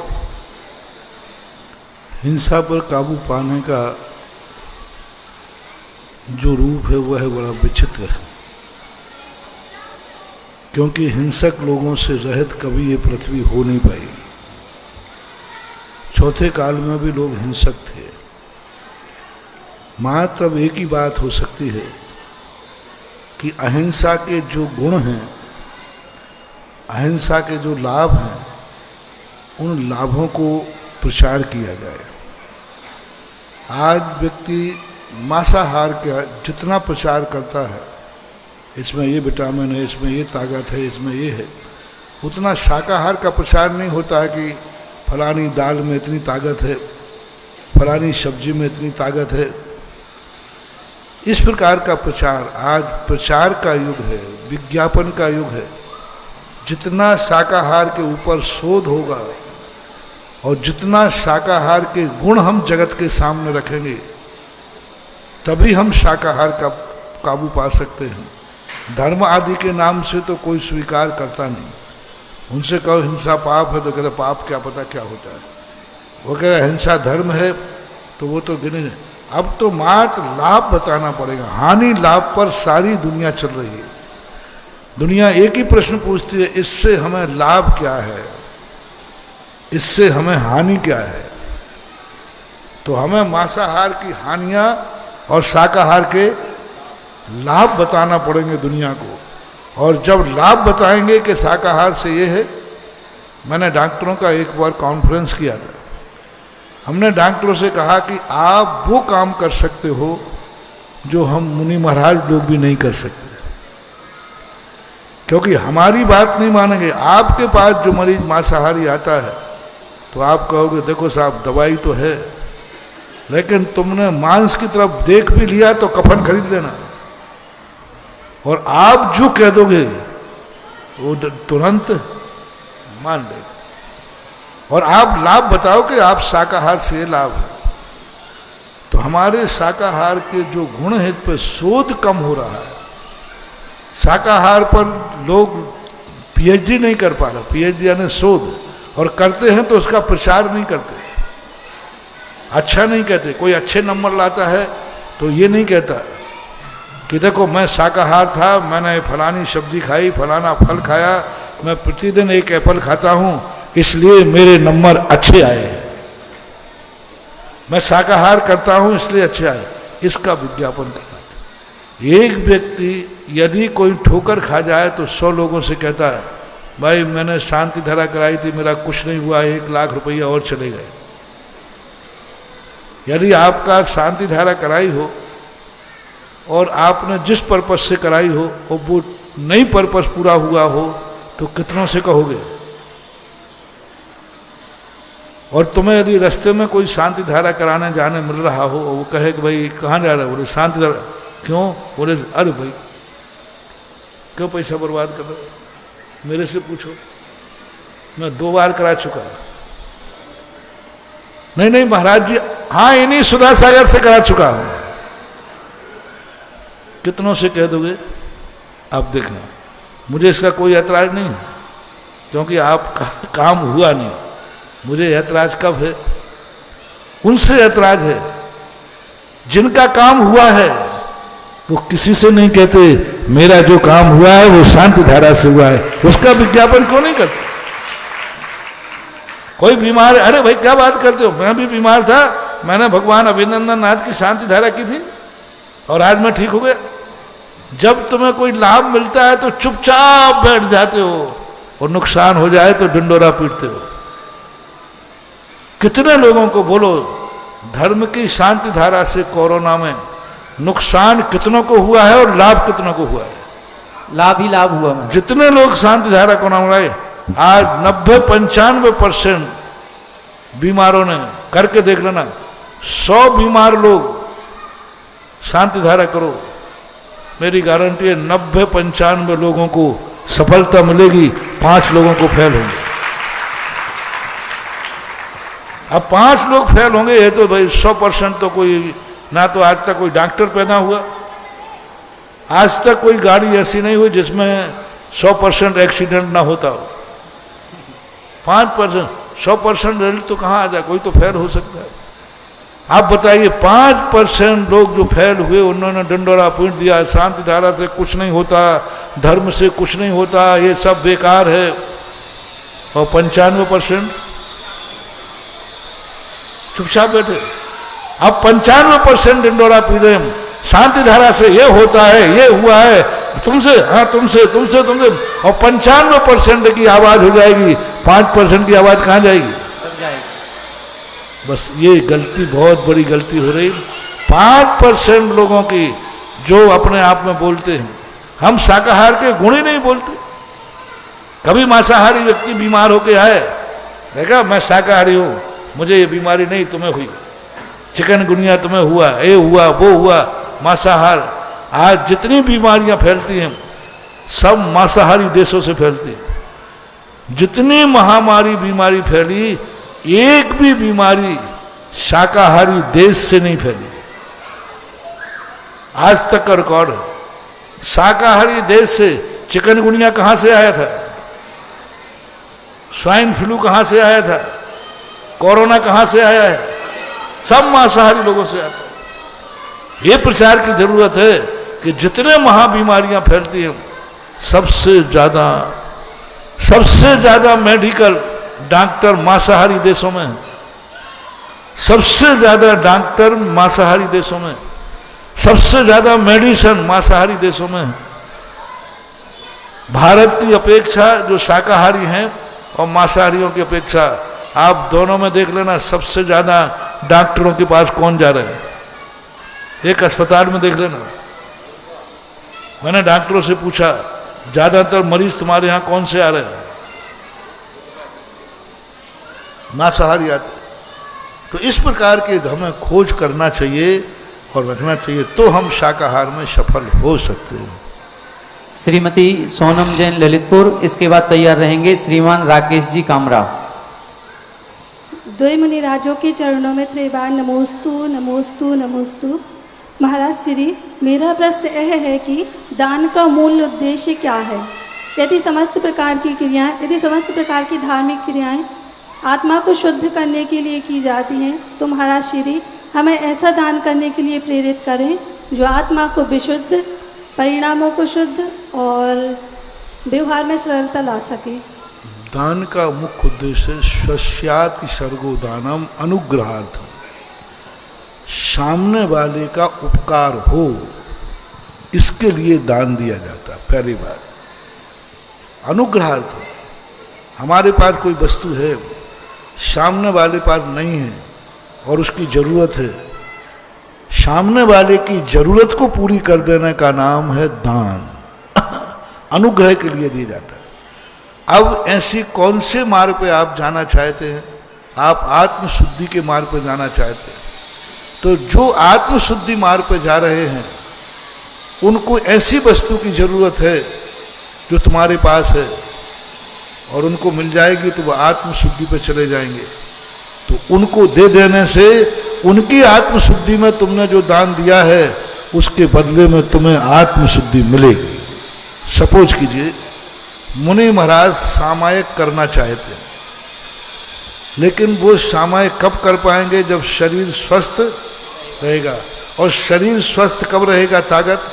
हिंसा पर काबू पाने का जो रूप है वह बड़ा विचित्र है, क्योंकि हिंसक लोगों से रहित कभी ये पृथ्वी हो नहीं पाई। चौथे काल में भी लोग हिंसक थे। मात्र अब एक ही बात हो सकती है कि अहिंसा के जो गुण हैं, अहिंसा के जो लाभ हैं, उन लाभों को प्रचार किया जाए। आज व्यक्ति मांसाहार का जितना प्रचार करता है, इसमें ये विटामिन है, इसमें ये ताकत है, इसमें ये है, उतना शाकाहार का प्रचार नहीं होता है कि फलानी दाल में इतनी ताकत है, फलानी सब्जी में इतनी ताकत है। इस प्रकार का प्रचार, आज प्रचार का युग है, विज्ञापन का युग है। जितना शाकाहार के ऊपर शोध होगा और जितना शाकाहार के गुण हम जगत के सामने रखेंगे, तभी हम शाकाहार का काबू पा सकते हैं। धर्म आदि के नाम से तो कोई स्वीकार करता नहीं। उनसे कहो हिंसा पाप है तो कहते पाप क्या पता क्या होता है। वो कहते हिंसा धर्म है तो वो तो गिने। अब तो मात्र लाभ बताना पड़ेगा। हानि लाभ पर सारी दुनिया चल रही है। दुनिया एक ही प्रश्न पूछती है, इससे हमें लाभ क्या है, इससे हमें हानि क्या है। तो हमें मांसाहार की हानियां और शाकाहार के लाभ बताना पड़ेंगे दुनिया को। और जब लाभ बताएंगे कि शाकाहार से ये है, मैंने डॉक्टरों का एक बार कॉन्फ्रेंस किया था। हमने डॉक्टरों से कहा कि आप वो काम कर सकते हो जो हम मुनि महाराज लोग भी नहीं कर सकते, क्योंकि हमारी बात नहीं मानेंगे। आपके पास जो मरीज मांसाहारी आता है तो आप कहोगे देखो साहब दवाई तो है, लेकिन तुमने मांस की तरफ देख भी लिया तो कफन खरीद लेना। और आप जो कह दोगे वो तुरंत मान लेगा। और आप लाभ बताओ कि आप शाकाहार से लाभ है, तो हमारे शाकाहार के जो गुण है इस पर शोध कम हो रहा है। शाकाहार पर लोग पीएचडी नहीं कर पा रहे। पीएचडी यानी शोध, और करते हैं तो उसका प्रचार नहीं करते, अच्छा नहीं कहते। कोई अच्छे नंबर लाता है तो ये नहीं कहता कि देखो मैं शाकाहार था, मैंने फलानी सब्जी खाई, फलाना फल खाया, मैं प्रतिदिन एक एप्पल खाता हूँ इसलिए मेरे नंबर अच्छे आए, मैं शाकाहार करता हूँ इसलिए अच्छे आए। इसका विज्ञापन करना। एक व्यक्ति यदि कोई ठोकर खा जाए तो 100 लोगों से कहता है भाई मैंने शांति धारा कराई थी, मेरा कुछ नहीं हुआ, 1 लाख रुपया और चले गए। यदि आपका शांति धारा कराई हो और आपने जिस पर्पस से कराई हो और वो नई पर्पस पूरा हुआ हो तो कितनों से कहोगे। और तुम्हें यदि रास्ते में कोई शांति धारा कराने जाने मिल रहा हो और वो कहे कि भाई कहाँ जा रहा है, बोले शांति धारा। क्यों? बोले अरे भाई क्यों पैसा बर्बाद कर रहे हो, मेरे से पूछो, मैं 2 बार करा चुका। नहीं नहीं महाराज जी, हाँ इन्हीं सुधा सागर से करा चुका हूं। कितनों से कह दोगे? आप देखना, मुझे इसका कोई ऐतराज नहीं है, क्योंकि आपका काम हुआ नहीं। मुझे ऐतराज कब है? उनसे ऐतराज है जिनका काम हुआ है। वो किसी से नहीं कहते मेरा जो काम हुआ है वो शांति धारा से हुआ है, उसका विज्ञापन क्यों नहीं करते? कोई बीमार है, अरे भाई क्या बात करते हो, मैं भी बीमार था, मैंने भगवान अभिनंदन नाथ की शांति धारा की थी और आज मैं ठीक हो गया। जब तुम्हें कोई लाभ मिलता है तो चुपचाप बैठ जाते हो और नुकसान हो जाए तो डंडोरा पीटते हो। कितने लोगों को बोलो धर्म की शांति धारा से कोरोना में नुकसान कितनों को हुआ है और लाभ कितनों को हुआ है। लाभ ही लाभ हुआ महाराज। जितने लोग शांति धारा को नाम लगाए, आज 90-95% बीमारों ने, करके देख लेना, 100 बीमार लोग शांति धारा करो, मेरी गारंटी है 90-95 लोगों को सफलता मिलेगी, 5 लोगों को फेल होंगे। अब 5 लोग फेल होंगे, ये तो भाई 100% तो कोई ना, तो आज तक कोई डॉक्टर पैदा हुआ, आज तक कोई गाड़ी ऐसी नहीं हुई जिसमें 100% एक्सीडेंट ना होता हो। 5%, 100% रिजल्ट तो कहाँ आ जाए, कोई तो फेल हो सकता है। आप बताइए 5% लोग जो फेल हुए, उन्होंने डंडोरा पीट दिया, शांति धारा से कुछ नहीं होता, धर्म से कुछ नहीं होता, ये सब बेकार है, और 95% चुपचाप बैठे। अब 95% डंडोरा पी रहे हम, शांति धारा से ये होता है, ये हुआ है, तुमसे, हाँ तुमसे, और 95% की आवाज हो जाएगी, 5% की आवाज कहाँ जाएगी? बस ये गलती, बहुत बड़ी गलती हो रही। 5% लोगों की जो अपने आप में बोलते हैं, हम शाकाहार के गुण ही नहीं बोलते। कभी मांसाहारी व्यक्ति बीमार होके आए, देखा मैं शाकाहारी हूं, मुझे ये बीमारी नहीं, तुम्हें हुई, चिकनगुनिया तुम्हें हुआ, ये हुआ, वो हुआ, मांसाहार। आज जितनी बीमारियां फैलती हैं सब मांसाहारी देशों से फैलती हैं। जितनी महामारी बीमारी फैली, एक भी बीमारी शाकाहारी देश से नहीं फैली, आज तक का रिकॉर्ड है। शाकाहारी देश से चिकनगुनिया कहां से आया था, स्वाइन फ्लू कहां से आया था, कोरोना कहां से आया है, सब मांसाहारी लोगों से आता है। ये प्रचार की जरूरत है कि जितने महाबीमारियां फैलती हैं, सबसे ज्यादा मेडिकल डॉक्टर मांसाहारी देशों में है, सबसे ज्यादा डॉक्टर मांसाहारी देशों में, सबसे ज्यादा मेडिसिन मांसाहारी देशों में है। भारत की अपेक्षा जो शाकाहारी हैं और मांसाहारियों की अपेक्षा, आप दोनों में देख लेना, सबसे ज्यादा डॉक्टरों के पास कौन जा रहा है। एक अस्पताल में देख लेना, मैंने डॉक्टरों से पूछा, ज्यादातर मरीज तुम्हारे यहां कौन से आ रहे हैं? मांसाहारी आते। तो इस प्रकार के हमें खोज करना चाहिए और रखना चाहिए, तो हम शाकाहार में सफल हो सकते हैं। श्रीमती सोनम जैन ललितपुर, इसके बाद तैयार रहेंगे श्रीमान राकेश जी कामरा। द्वय मुनि राजों के चरणों में त्रिबार नमोस्तु नमोस्तु नमोस्तु। महाराज श्री, मेरा प्रश्न यह है कि दान का मूल उद्देश्य क्या है? यदि समस्त प्रकार की धार्मिक क्रियाएं आत्मा को शुद्ध करने के लिए की जाती हैं, तो महाराज श्री हमें ऐसा दान करने के लिए प्रेरित करें जो आत्मा को विशुद्ध, परिणामों को शुद्ध और व्यवहार में सरलता ला सके। दान का मुख्य उद्देश्य स्वस्याति सर्गो दानम अनुग्रहार्थम, सामने वाले का उपकार हो, इसके लिए दान दिया जाता है। पहली बात, अनुग्रहार्थम, हमारे पास कोई वस्तु है, सामने वाले पास नहीं है और उसकी जरूरत है, सामने वाले की जरूरत को पूरी कर देने का नाम है दान। अनुग्रह के लिए दिया जाता है। अब ऐसी कौन से मार्ग पे आप जाना चाहते हैं? आप आत्मशुद्धि के मार्ग पे जाना चाहते हैं, तो जो आत्मशुद्धि मार्ग पे जा रहे हैं उनको ऐसी वस्तु की जरूरत है जो तुम्हारे पास है और उनको मिल जाएगी तो वह आत्मशुद्धि पे चले जाएंगे। तो उनको दे देने से उनकी आत्मशुद्धि में तुमने जो दान दिया है उसके बदले में तुम्हें आत्मशुद्धि मिलेगी। सपोज कीजिए मुनि महाराज सामायिक करना चाहते हैं, लेकिन वो सामायिक कब कर पाएंगे? जब शरीर स्वस्थ रहेगा। और शरीर स्वस्थ कब रहेगा? ताकत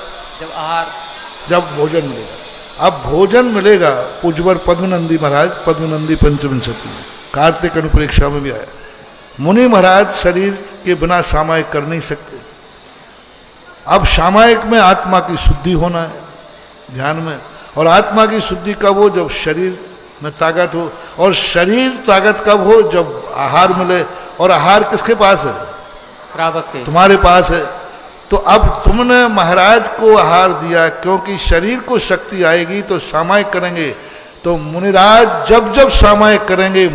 जब भोजन मिलेगा। अब भोजन मिलेगा। पूज्यवर पद्मनंदी महाराज, पद्मनंदी पंचविंशति में, कार्तिक अनुप्रेक्षा में भी आया, मुनि महाराज शरीर के बिना सामायिक कर नहीं सकते। अब सामायिक में आत्मा की शुद्धि होना है ध्यान में, और आत्मा की शुद्धि कब हो? जब शरीर में ताकत हो। और शरीर ताकत कब हो? जब आहार मिले। और आहार किसके पास है? श्रावक के। तुम्हारे पास है। तो अब तुमने महाराज को आहार दिया, क्योंकि शरीर को शक्ति आएगी तो सामायिक करेंगे। तो मुनिराज जब जब सामायिक करेंगे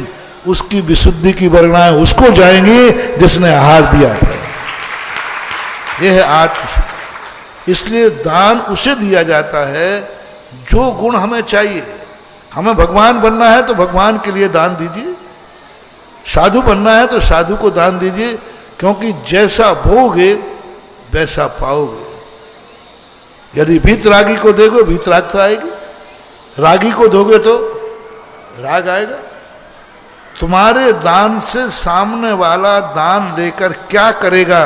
उसकी विशुद्धि की वर्णाएं उसको जाएंगी जिसने आहार दिया था। यह है आत्म। इसलिए दान उसे दिया जाता है जो गुण हमें चाहिए। हमें भगवान बनना है तो भगवान के लिए दान दीजिए, साधु बनना है तो साधु को दान दीजिए, क्योंकि जैसा बोओगे वैसा पाओगे। यदि वीतरागी को दोगे वीतरागता आएगी, रागी को दोगे तो राग आएगा। तुम्हारे दान से सामने वाला दान लेकर क्या करेगा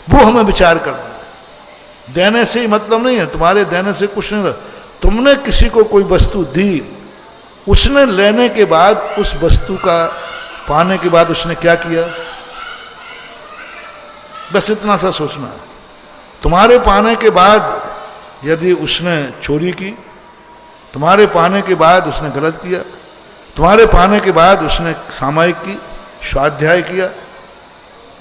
वो हमें विचार करना है। देने से ही मतलब नहीं है, तुम्हारे देने से कुछ नहीं। तुमने किसी को कोई वस्तु दी, उसने लेने के बाद उस वस्तु का पाने के बाद उसने क्या किया, बस इतना सा सोचना है। तुम्हारे पाने के बाद यदि उसने चोरी की, तुम्हारे पाने के बाद उसने गलत किया, तुम्हारे पाने के बाद उसने सामायिक की, स्वाध्याय किया,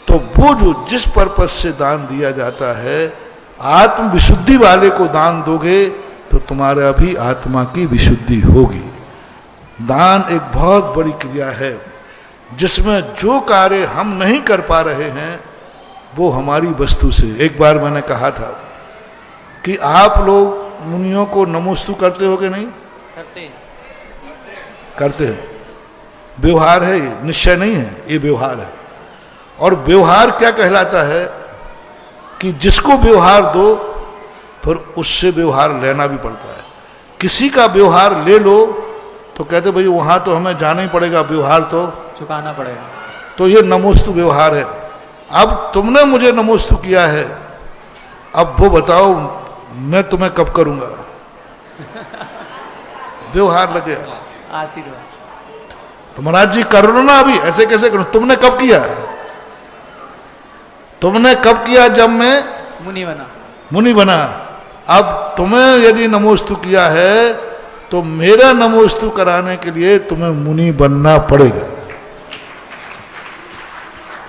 तो वो जो जिस पर्पज से दान दिया जाता है, आत्म विशुद्धि वाले को दान दोगे तो तुम्हारा भी आत्मा की विशुद्धि होगी। दान एक बहुत बड़ी क्रिया है जिसमें जो कार्य हम नहीं कर पा रहे हैं वो हमारी वस्तु से। एक बार मैंने कहा था कि आप लोग मुनियों को नमोस्तु करते हो कि नहीं? करते हैं। व्यवहार है ये, निश्चय नहीं है, ये व्यवहार है। और व्यवहार क्या कहलाता है कि जिसको व्यवहार दो फिर उससे व्यवहार लेना भी पड़ता है। किसी का व्यवहार ले लो तो कहते भाई वहां तो हमें जाना ही पड़ेगा, व्यवहार तो चुकाना पड़ेगा। तो ये नमोस्तु व्यवहार है। अब तुमने मुझे नमोस्तु किया है, अब वो बताओ मैं तुम्हें कब करूंगा? व्यवहार लगे। आशीर्वाद। तो महाराज जी कर लो ना, अभी ऐसे कैसे करूं? तुमने कब किया? तुमने कब किया? जब मैं मुनि बना। अब तुम्हें यदि नमोस्तु किया है तो मेरा नमोस्तु कराने के लिए तुम्हें मुनि बनना पड़ेगा।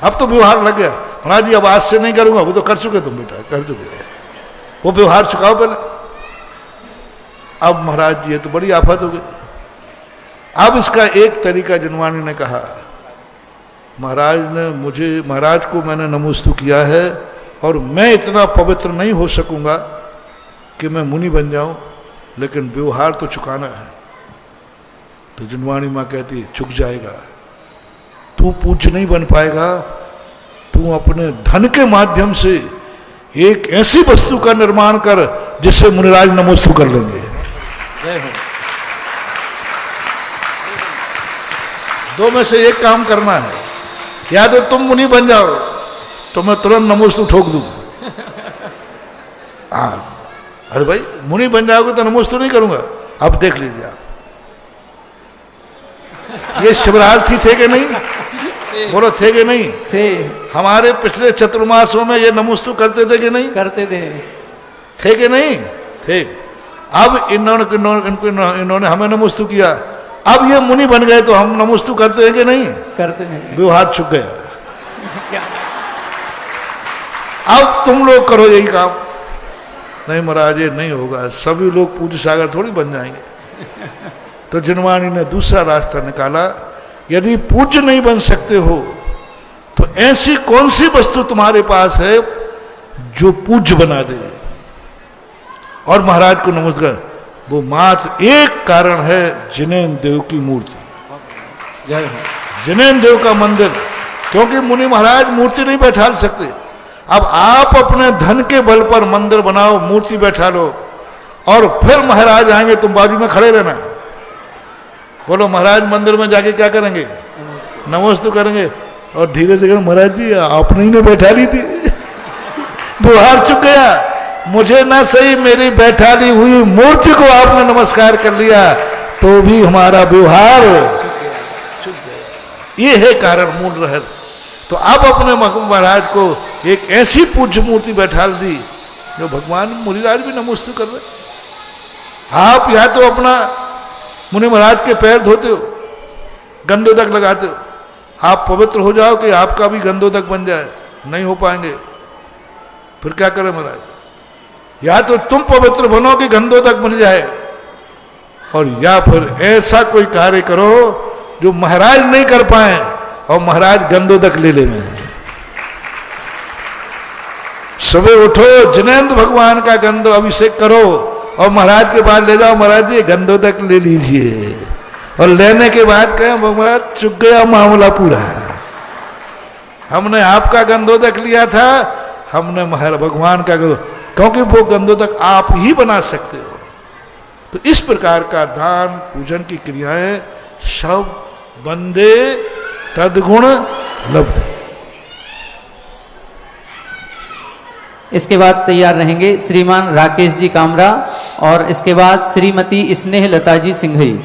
अब तो व्यवहार लग गया। महाराज जी अब आज से नहीं करूंगा, वो तो कर चुके तुम बेटा, कर चुके, वो व्यवहार चुकाओ पहले। अब महाराज जी ये तो बड़ी आफत हो गई। अब इसका एक तरीका जनवाणी ने कहा, महाराज को मैंने नमोस्तु किया है और मैं इतना पवित्र नहीं हो सकूंगा कि मैं मुनि बन जाऊं, लेकिन व्यवहार तो चुकाना है। तो जनवाणी माँ कहती चुक जाएगा, तू पूज्य नहीं बन पाएगा, तू अपने धन के माध्यम से एक ऐसी वस्तु का निर्माण कर जिससे मुनिराज नमोस्तु कर लेंगे। दो में से एक काम करना है, या तो तुम मुनि बन जाओ तो मैं तुरंत नमोस्तु ठोक दूं। अरे भाई मुनि बन जाओगे तो नमोस्तु नहीं करूंगा। अब देख लीजिए आप, ये शिवरार्थी थे कि नहीं? बोलो थे कि नहीं? थे। हमारे पिछले चतुर्मासों में ये नमोस्तु करते थे कि नहीं? करते थे कि नहीं? थे। अब इन्होंने हमें नमोस्तु किया, अब ये मुनि बन गए तो हम नमोस्तु करते हैं कि नहीं? करते हैं। व्यवहार चुक गया। क्या? अब तुम लोग करो यही काम। नहीं महाराज ये नहीं होगा, सभी लोग पूज्य सागर थोड़ी बन जाएंगे। तो जनवाणी ने दूसरा रास्ता निकाला, यदि पूज्य नहीं बन सकते हो तो ऐसी कौन सी वस्तु तुम्हारे पास है जो पूज्य बना दे? और महाराज को नमस्कार। वो मात्र एक कारण है, जिनेन्द्र देव की मूर्ति, जिनेन्द्र देव का मंदिर। क्योंकि मुनि महाराज मूर्ति नहीं बैठा सकते। अब आप अपने धन के बल पर मंदिर बनाओ, मूर्ति बैठा लो, और फिर महाराज आएंगे, तुम बाजू में खड़े रहना। बोलो महाराज मंदिर में जाके क्या करेंगे? नमोस्तु करेंगे। और धीरे धीरे महाराज जी आपने ही ने बैठा ली थी। व्यवहार चुक गया। मुझे ना सही मेरी बैठाली हुई मूर्ति को आपने नमस्कार कर लिया तो भी हमारा व्यवहार चुक गया। ये है कारण मूल रहर। तो अब अपने महाराज को एक ऐसी पूज्य मूर्ति बैठा दी जो भगवान मुनिराज भी नमोस्तु कर रहे। आप या तो अपना मुनि महाराज के पैर धोते हो, गंधोदक लगाते हो, आप पवित्र हो जाओ कि आपका भी गंधोदक बन जाए, नहीं हो पाएंगे। फिर क्या करें महाराज? या तो तुम पवित्र बनो कि गंधोदक मिल जाए, और या फिर ऐसा कोई कार्य करो जो महाराज नहीं कर पाए और महाराज गंधोदक ले ले में। सुबह उठो, जिनेंद्र भगवान का गंधो अभिषेक करो और महाराज के पास ले जाओ, महाराज जी गंधोदक ले लीजिए, और लेने के बाद कहें महाराज चुक गया मामला पूरा, हमने आपका गंधोदक लिया था, हमने महाराज भगवान का क्योंकि वो गंधोदक आप ही बना सकते हो। तो इस प्रकार का दान पूजन की क्रियाएं सब बंदे तदगुण लब्ध। इसके बाद तैयार रहेंगे श्रीमान राकेश जी कामरा और इसके बाद श्रीमती स्नेह लता जी सिंघई।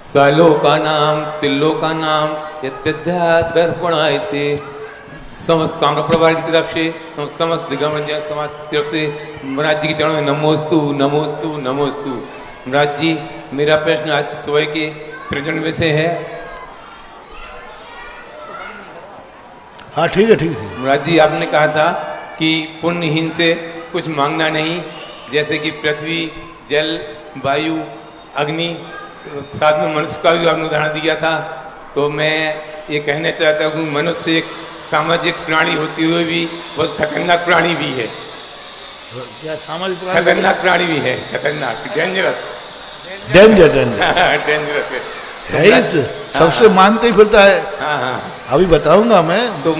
सालोका नाम तिल्लोका नाम यद्विद्या दर्पणायते। समस्त कामरा परिवार की तरफ से, समस्त दिगंबर जैन समाज की तरफ से महाराज जी के चरणों में नमोस्तु नमोस्तु नमोस्तु। महाराज जी, मेरा प्रश्न आज सुबह के प्रवचन में से है। हाँ ठीक है ठीक है। महाराज जी, आपने कहा था कि पुण्यहीन से कुछ मांगना नहीं, जैसे कि पृथ्वी, जल, वायु, अग्नि, साथ में मनुष्य का भी आपने उदाहरण दिया था। तो मैं ये कहना चाहता हूँ कि मनुष्य एक सामाजिक प्राणी होते हुए भी बहुत खतरनाक प्राणी भी है। क्या सामाजिक खतरनाक प्राणी भी है, खतरनाक, डेंजरस, डेंजरस है, सबसे मानते ही फिरता है। हाँ हाँ, अभी बताऊंगा मैं तो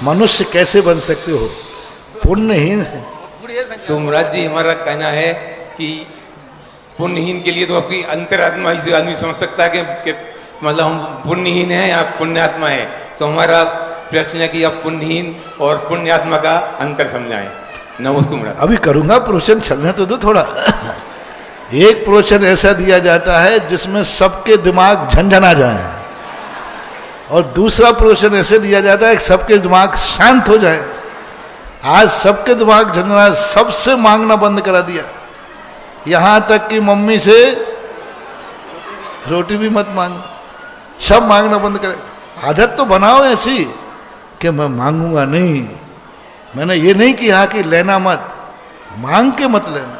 मनुष्य कैसे बन सकते हो पुण्यहीन है। तो महाराज जी, हमारा कहना है कि पुण्यहीन के लिए तो आपकी अंतरात्मा ही से आदमी समझ सकता है कि मतलब हम पुण्यहीन हैं या पुण्यात्मा है। तो हमारा प्रश्न है कि आप पुण्यहीन और पुण्यात्मा का अंतर समझाएं। नमस्ते महाराज। अभी करूंगा, प्रवचन चलने तो दो थोड़ा। एक प्रवचन ऐसा दिया जाता है जिसमें सबके दिमाग झंझना जाए, और दूसरा प्रवचन ऐसे दिया जाता है कि सबके दिमाग शांत हो जाए। आज सबके दिमाग झंझना, सबसे मांगना बंद करा दिया, यहां तक कि मम्मी से रोटी भी मत मांग, सब मांगना बंद करे। आदत तो बनाओ ऐसी कि मैं मांगूंगा नहीं। मैंने ये नहीं कहा कि लेना मत, मांग के मत लेना।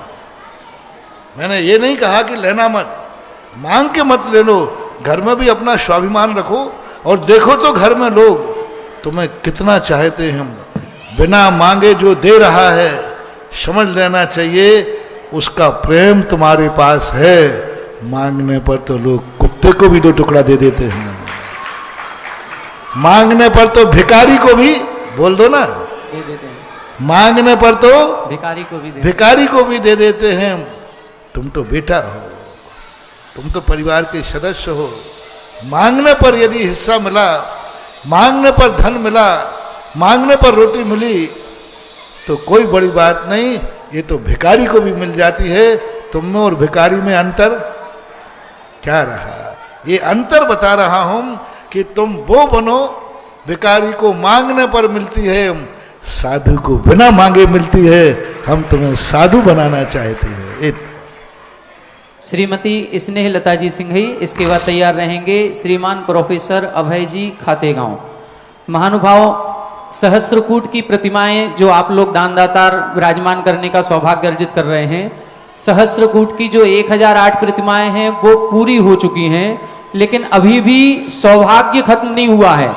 मैंने ये नहीं कहा कि लेना मत, मांग के मत ले लो। घर में भी अपना स्वाभिमान रखो और देखो तो घर में लोग तुम्हें कितना चाहते हैं। बिना मांगे जो दे रहा है, समझ लेना चाहिए उसका प्रेम तुम्हारे पास है। मांगने पर तो लोग कुत्ते को भी 2 टुकड़ा दे देते हैं, मांगने पर तो भिखारी को भी, बोल दो ना, दे देते हैं, मांगने पर तो भिखारी को भी दे देते हैं। तुम तो बेटा हो, तुम तो परिवार के सदस्य हो। मांगने पर यदि हिस्सा मिला, मांगने पर धन मिला, मांगने पर रोटी मिली, तो कोई बड़ी बात नहीं, ये तो भिखारी को भी मिल जाती है। तुम में और भिखारी में अंतर क्या रहा? ये अंतर बता रहा हूं कि तुम वो बनो, भिखारी को मांगने पर मिलती है, साधु को बिना मांगे मिलती है। हम तुम्हें साधु बनाना चाहते हैं। श्रीमती स्नेह लता जी सिंघई। इसके बाद तैयार रहेंगे श्रीमान प्रोफेसर अभय जी खातेगांव। महानुभाव, सहस्त्रकूट की प्रतिमाएं जो आप लोग दानदातार विराजमान करने का सौभाग्य अर्जित कर रहे हैं, सहस्त्रकूट की जो 1008 प्रतिमाएं हैं वो पूरी हो चुकी हैं, लेकिन अभी भी सौभाग्य खत्म नहीं हुआ है।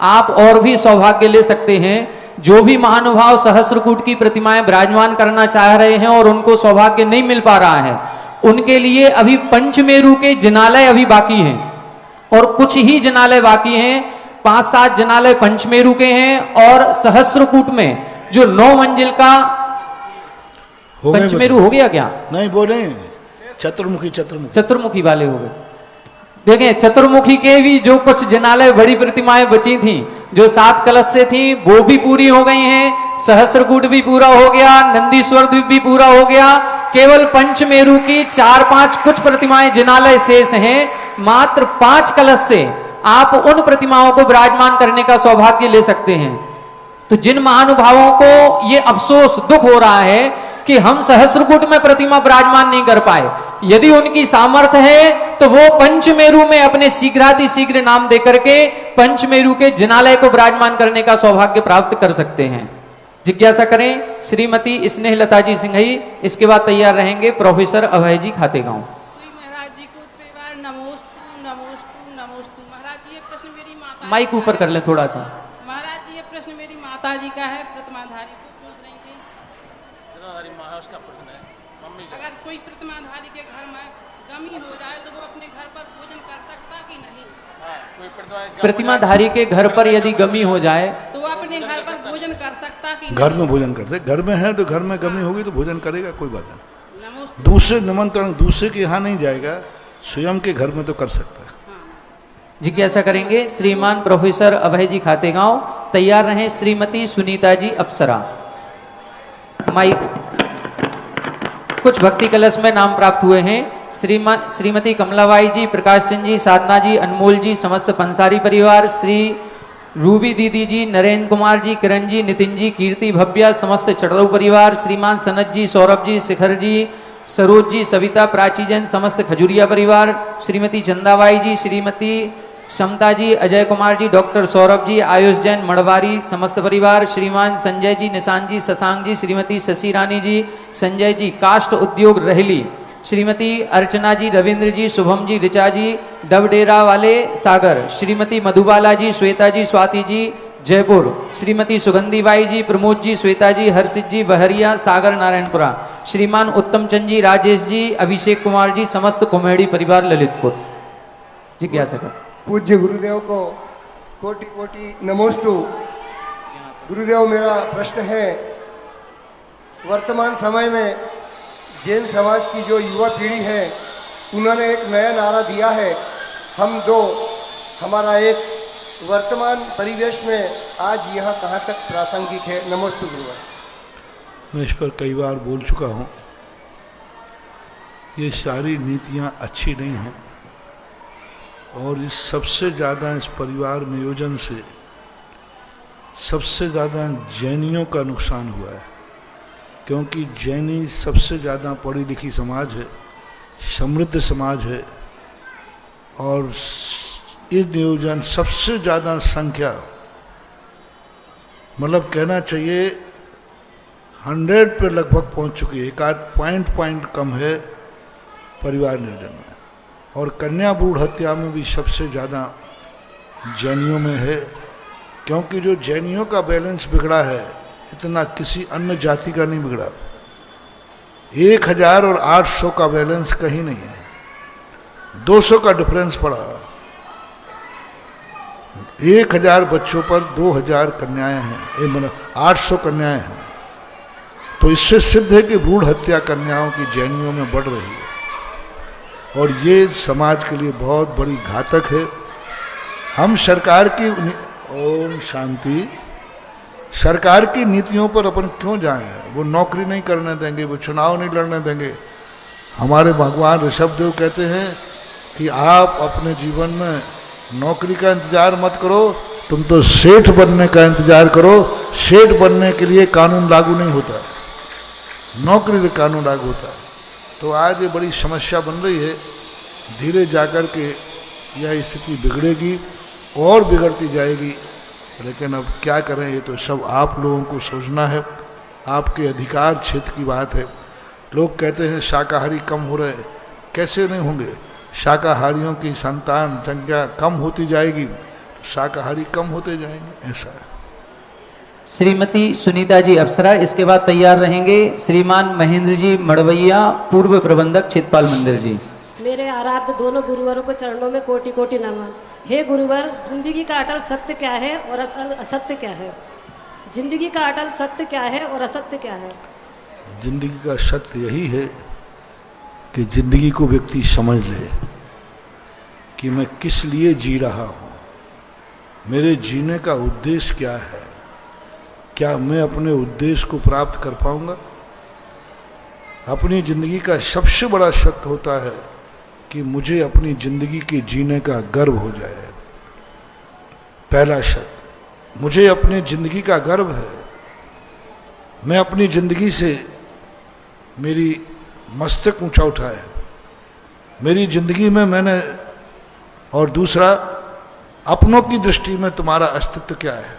आप और भी सौभाग्य ले सकते हैं। जो भी महानुभाव सहस्त्रकूट की प्रतिमाएं विराजमान करना चाह रहे हैं और उनको सौभाग्य नहीं मिल पा रहा है, उनके लिए अभी पंचमेरु के जिनालय अभी बाकी हैं और कुछ ही जिनालय बाकी हैं। 5-7 जिनालय पंचमेरु के हैं और सहस्त्रकूट में जो 9 मंजिल का पंचमेरु हो गया क्या? नहीं, वो नहीं, चतुर्मुखी वाले हो गए। देखें, चतुर्मुखी के भी जो कुछ जिनालय बड़ी प्रतिमाएं बची थी, जो 7 कलश से थी, वो भी पूरी हो गई हैं। सहस्त्रकूट भी पूरा हो गया, नंदीश्वर द्वीप भी पूरा हो गया। केवल पंचमेरु की 4-5 कुछ प्रतिमाएं जिनालय शेष हैं। मात्र 5 कलश से आप उन प्रतिमाओं को विराजमान करने का सौभाग्य ले सकते हैं। तो जिन महानुभावों को ये अफसोस, दुख हो रहा है कि हम सहस्त्रकूट में प्रतिमा विराजमान नहीं कर पाए, यदि उनकी सामर्थ्य है तो वो पंचमेरु में अपने शीघ्रातिशीघ्र नाम देकर के पंचमेरु के जिनालय को विराजमान करने का सौभाग्य प्राप्त कर सकते हैं। जिज्ञासा करें श्रीमती स्नेहलता जी सिंघई। इसके बाद तैयार रहेंगे प्रोफेसर अभय जी खातेगांव। महाराज जी को त्रिवार नमोस्तु नमोस्तु नमोस्तु। महाराज जी ये प्रश्न मेरी माता माइक ऊपर कर ले थोड़ा सा। महाराज जी ये प्रश्न मेरी माता जी का है, प्रतिमाधारी को पूछ रही थी। अगर कोई प्रतिमाधारी के घर में गमी हो जाए तो वो अपने घर पर भोजन कर सकता कि नहीं? प्रतिमाधारी के घर पर यदि गमी हो जाए तो वो अपने घर पर भोजन कर सकता कि घर नहीं? में भोजन करते, घर में है तो घर में गमी होगी तो भोजन करेगा, कोई बात नहीं। नमोस्तु। दूसरे निमंत्रण दूसरे के यहाँ नहीं जाएगा, स्वयं के घर में तो कर सकता है। जिज्ञासा करेंगे श्रीमान प्रोफेसर अभय जी खातेगांव। तैयार रहे श्रीमती सुनीता जी अप्सरा। माइक। कुछ भक्ति कलश में नाम प्राप्त हुए हैं। श्रीमती कमलाबाई जी, प्रकाश सिंह जी, साधना जी, अनमोल जी, समस्त पंसारी परिवार, श्री रूबी दीदी जी, नरेंद्र कुमार जी, किरण जी, नितिन जी, कीर्ति भव्या, समस्त चढ़ऊ परिवार, श्रीमान सनत जी, सौरभ जी, शिखर जी, सरोज जी, सविता, प्राची जैन, समस्त खजुरिया परिवार, श्रीमती चंदाबाई जी, श्रीमती समता जी, अजय कुमार जी, डॉक्टर सौरभ जी, आयुष जैन, मड़वारी, समस्त परिवार, श्रीमान संजय जी, निशान जी, शशांक जी, श्रीमती शशि रानी जी, संजय जी, काष्ठ उद्योग रहली, श्रीमती अर्चना जी, रविंद्र जी, शुभम जी, ऋचा जी, डबडेरा वाले सागर, श्रीमती मधुबाला जी, श्वेता जी, स्वाति जी, जयपुर, श्रीमती सुगंधी बाई जी, प्रमोद जी, श्वेता जी, हर्षित जी, बहरिया, सागर नारायणपुरा, श्रीमान उत्तम चंद जी, राजेश जी, अभिषेक कुमार जी, समस्त कुमेड़ी परिवार ललितपुर। जिज्ञासा कर। पूज्य गुरुदेव को कोटि कोटि नमोस्तु। गुरुदेव, मेरा प्रश्न है, वर्तमान समय में जैन समाज की जो युवा पीढ़ी है उन्होंने एक नया नारा दिया है, हम दो। हमारा एक वर्तमान परिवेश में आज यह कहाँ तक प्रासंगिक है? नमोस्तु गुरुवर। मैं इस पर कई बार बोल चुका हूँ, ये सारी नीतियाँ अच्छी नहीं हैं और इस सबसे ज़्यादा इस परिवार नियोजन से सबसे ज़्यादा जैनियों का नुकसान हुआ है, क्योंकि जैनी सबसे ज़्यादा पढ़ी लिखी समाज है, समृद्ध समाज है और ये नियोजन सबसे ज़्यादा संख्या, मतलब कहना चाहिए 100 पे लगभग पहुंच चुकी है। एक आध पॉइंट कम है परिवार नियोजन में। और कन्या भ्रूण हत्या में भी सबसे ज़्यादा जैनियों में है, क्योंकि जो जैनियों का बैलेंस बिगड़ा है इतना किसी अन्य जाति का नहीं बिगड़ा। 1000 और 800 का बैलेंस कहीं नहीं है, 200 का डिफरेंस पड़ा। 1000 बच्चों पर 2000 कन्याएं हैं, मतलब 800 कन्याएं हैं। तो इससे सिद्ध है कि भ्रूण हत्या कन्याओं की जैनियों में बढ़ रही है और ये समाज के लिए बहुत बड़ी घातक है। हम सरकार की ओम शांति सरकार की नीतियों पर अपन क्यों जाएं? वो नौकरी नहीं करने देंगे, वो चुनाव नहीं लड़ने देंगे। हमारे भगवान ऋषभदेव कहते हैं कि आप अपने जीवन में नौकरी का इंतजार मत करो, तुम तो सेठ बनने का इंतजार करो। सेठ बनने के लिए कानून लागू नहीं होता, नौकरी के कानून लागू होता है। तो आज ये बड़ी समस्या बन रही है। धीरे जाकर के यह स्थिति बिगड़ेगी और बिगड़ती जाएगी, लेकिन अब क्या करें, ये तो सब आप लोगों को सोचना है। आपके अधिकार क्षेत्र की बात है। लोग कहते हैं शाकाहारी कम हो रहे, कैसे नहीं होंगे? शाकाहारियों की संतान संख्या कम होती जाएगी, शाकाहारी कम होते जाएंगे, ऐसा है। श्रीमती सुनीता जी अप्सरा। इसके बाद तैयार रहेंगे श्रीमान महेंद्र जी मड़वैया, पूर्व प्रबंधक चितपाल मंदिर जी। मेरे आराध्य दोनों गुरुवरों को चरणों में कोटि कोटि नमन। हे गुरुवर, जिंदगी का अटल सत्य क्या है और असत्य क्या है? जिंदगी का अटल सत्य क्या है और असत्य क्या है? जिंदगी का सत्य यही है कि जिंदगी को व्यक्ति समझ ले कि मैं किस लिए जी रहा हूँ, मेरे जीने का उद्देश्य क्या है, क्या मैं अपने उद्देश्य को प्राप्त कर पाऊंगा। अपनी जिंदगी का सबसे बड़ा सत्य होता है कि मुझे अपनी जिंदगी के जीने का गर्व हो जाए। पहला सत्य, मुझे अपनी जिंदगी का गर्व है। मैं अपनी जिंदगी से मेरी मस्तक ऊंचा उठाए, मेरी जिंदगी में मैंने, और दूसरा, अपनों की दृष्टि में तुम्हारा अस्तित्व क्या है,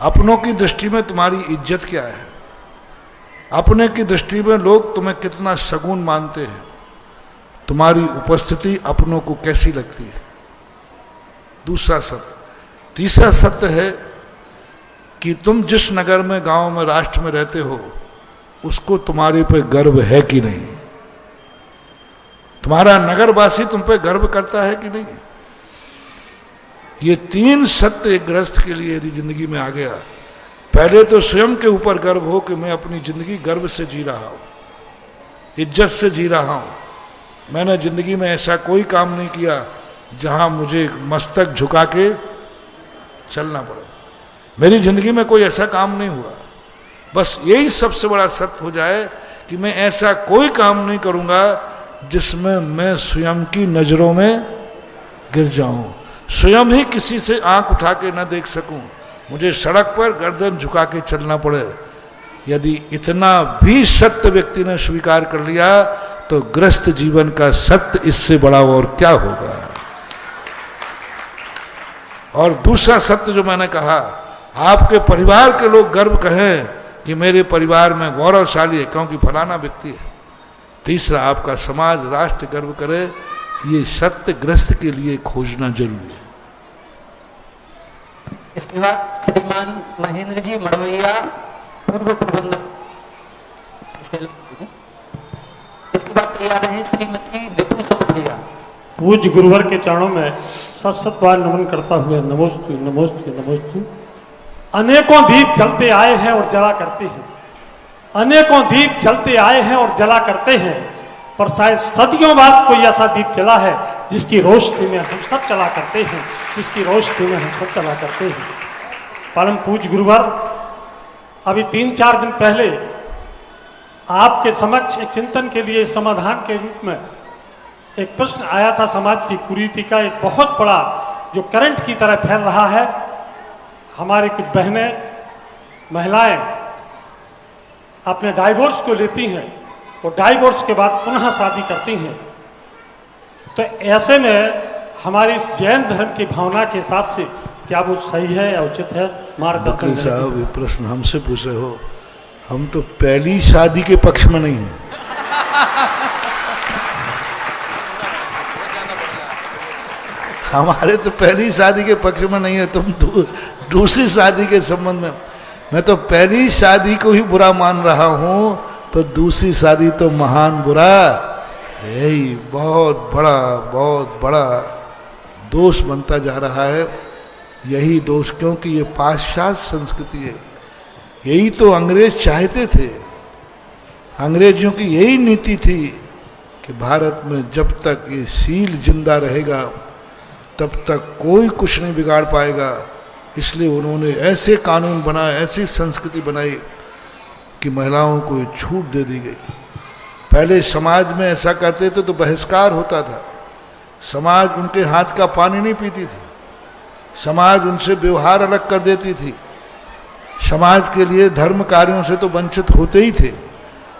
अपनों की दृष्टि में तुम्हारी इज्जत क्या है, अपने की दृष्टि में लोग तुम्हें कितना शगुन मानते हैं, तुम्हारी उपस्थिति अपनों को कैसी लगती है। दूसरा सत्य। तीसरा सत्य है कि तुम जिस नगर में, गांव में, राष्ट्र में रहते हो, उसको तुम्हारे पे गर्व है कि नहीं, तुम्हारा नगरवासी तुम पे गर्व करता है कि नहीं। ये तीन सत्य एक गृहस्थ के लिए यदि जिंदगी में आ गया, पहले तो स्वयं के ऊपर गर्व हो कि मैं अपनी जिंदगी गर्व से जी रहा हूं, इज्जत से जी रहा हूं। मैंने जिंदगी में ऐसा कोई काम नहीं किया जहां मुझे मस्तक झुका के चलना पड़े, मेरी जिंदगी में कोई ऐसा काम नहीं हुआ। बस यही सबसे बड़ा सत्य हो जाए कि मैं ऐसा कोई काम नहीं करूंगा जिसमें मैं स्वयं की नजरों में गिर जाऊं, स्वयं ही किसी से आंख उठा के न देख सकूं, मुझे सड़क पर गर्दन झुका के चलना पड़े। यदि इतना भी सत्य व्यक्ति ने स्वीकार कर लिया तो गृहस्थ जीवन का सत्य इससे बड़ा और क्या होगा। और दूसरा सत्य जो मैंने कहा, आपके परिवार के लोग गर्व कहें कि मेरे परिवार में गौरवशाली है क्योंकि फलाना व्यक्ति है। तीसरा, आपका समाज, राष्ट्र गर्व करे, ये सत्य गृहस्थ के लिए खोजना जरूरी है। इसके बाद श्रीमान महेंद्र जी मड़वैया, पूर्व प्रबंधक। इसके बाद तैयार है श्रीमती ऋतु सतभैया। पूज्य गुरुवर के चरणों में सत बार नमन करता हुए नमोस्तु नमोस्तु नमोस्तु। अनेकों दीप जलते आए हैं और जला करते हैं, अनेकों दीप जलते आए हैं और जला करते हैं, पर शायद सदियों बाद कोई ऐसा दीप जला है जिसकी रोशनी में हम सब चला करते हैं, जिसकी रोशनी में हम सब चला करते हैं। परम पूज्य गुरुवर, अभी 3-4 दिन पहले आपके समक्ष एक चिंतन के लिए समाधान के रूप में एक प्रश्न आया था। समाज की कुरीति का एक बहुत बड़ा जो करंट की तरह फैल रहा है। हमारी कुछ बहनें, महिलाएं अपने डाइवोर्स को लेती हैं और डाइवोर्स के बाद पुनः शादी करती हैं। तो ऐसे में हमारी इस जैन धर्म की भावना के हिसाब से क्या वो सही है या उचित है? वकील साहब, ये प्रश्न हमसे पूछे हो, हम तो पहली शादी के पक्ष में नहीं हैं। हमारे तो पहली शादी के पक्ष में नहीं है, तुम दूसरी शादी के संबंध में। मैं तो पहली शादी को ही बुरा मान रहा हूं, पर दूसरी शादी तो महान बुरा है ही, बहुत बड़ा दोष बनता जा रहा है। यही दोष, क्योंकि ये पाश्चात्य संस्कृति है। यही तो अंग्रेज चाहते थे, अंग्रेजियों की यही नीति थी कि भारत में जब तक ये सील जिंदा रहेगा तब तक कोई कुछ नहीं बिगाड़ पाएगा। इसलिए उन्होंने ऐसे कानून बनाए, ऐसी संस्कृति बनाई कि महिलाओं को छूट दे दी गई। पहले समाज में ऐसा करते थे तो बहिष्कार होता था, समाज उनके हाथ का पानी नहीं पीती थी, समाज उनसे व्यवहार अलग कर देती थी, समाज के लिए धर्म कार्यों से तो वंचित होते ही थे,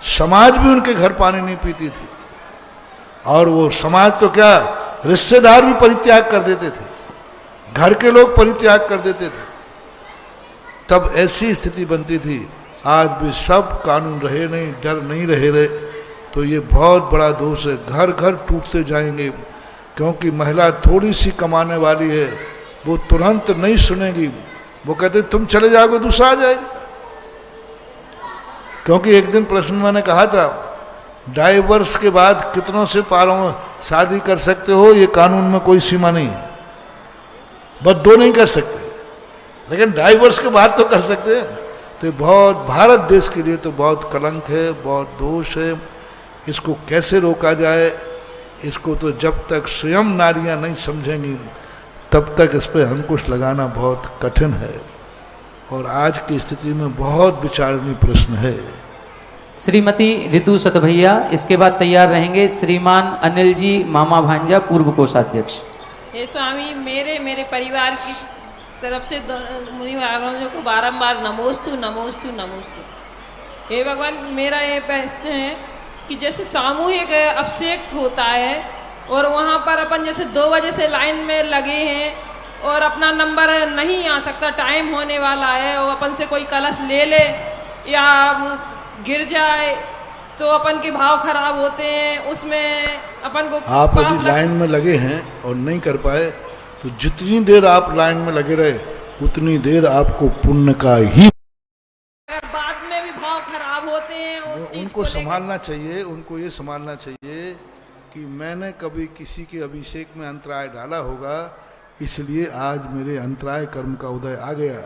समाज भी उनके घर पानी नहीं पीती थी। और वो समाज तो क्या, रिश्तेदार भी परित्याग कर देते थे, घर के लोग परित्याग कर देते थे। तब ऐसी स्थिति बनती थी। आज भी सब कानून रहे नहीं, डर नहीं रहे, तो ये बहुत बड़ा दोष है। घर घर टूटते जाएंगे, क्योंकि महिला थोड़ी सी कमाने वाली है, वो तुरंत नहीं सुनेगी। वो कहते तुम चले जाओगे दूसरा आ जाएगा। क्योंकि एक दिन प्रश्न मैंने कहा था, डाइवर्स के बाद कितनों से पारों शादी कर सकते हो, ये कानून में कोई सीमा नहीं है, बस 2 नहीं कर सकते, लेकिन डाइवर्स के बाद तो कर सकते हैं। तो बहुत, भारत देश के लिए तो बहुत कलंक है, बहुत दोष है। इसको कैसे रोका जाए, इसको तो जब तक स्वयं नारियां नहीं समझेंगी तब तक इस पर अंकुश लगाना बहुत कठिन है, और आज की स्थिति में बहुत विचारणीय प्रश्न है। श्रीमती ऋतु सतभैया, इसके बाद तैयार रहेंगे श्रीमान अनिल जी मामा भांजा, पूर्व कोषाध्यक्ष। हे स्वामी, मेरे परिवार की तरफ से मुनि महाराजों को बारंबार नमोस्तु नमोस्तु नमोस्तु। हे भगवान, मेरा ये प्रश्न है कि जैसे सामूहिक अभिषेक होता है और वहाँ पर अपन जैसे 2 बजे से लाइन में लगे हैं और अपना नंबर नहीं आ सकता, टाइम होने वाला है, और अपन से कोई कलश ले ले या गिर जाए तो अपन के भाव खराब होते हैं, उसमें अपन को आप यदि लाइन में लगे हैं और नहीं कर पाए तो जितनी देर आप लाइन में लगे रहे उतनी देर आपको पुण्य का ही, बाद में भी भाव खराब होते हैं उस चीज उनको संभालना चाहिए। उनको ये संभालना चाहिए कि मैंने कभी किसी के अभिषेक में अंतराय डाला होगा, इसलिए आज मेरे अंतराय कर्म का उदय आ गया।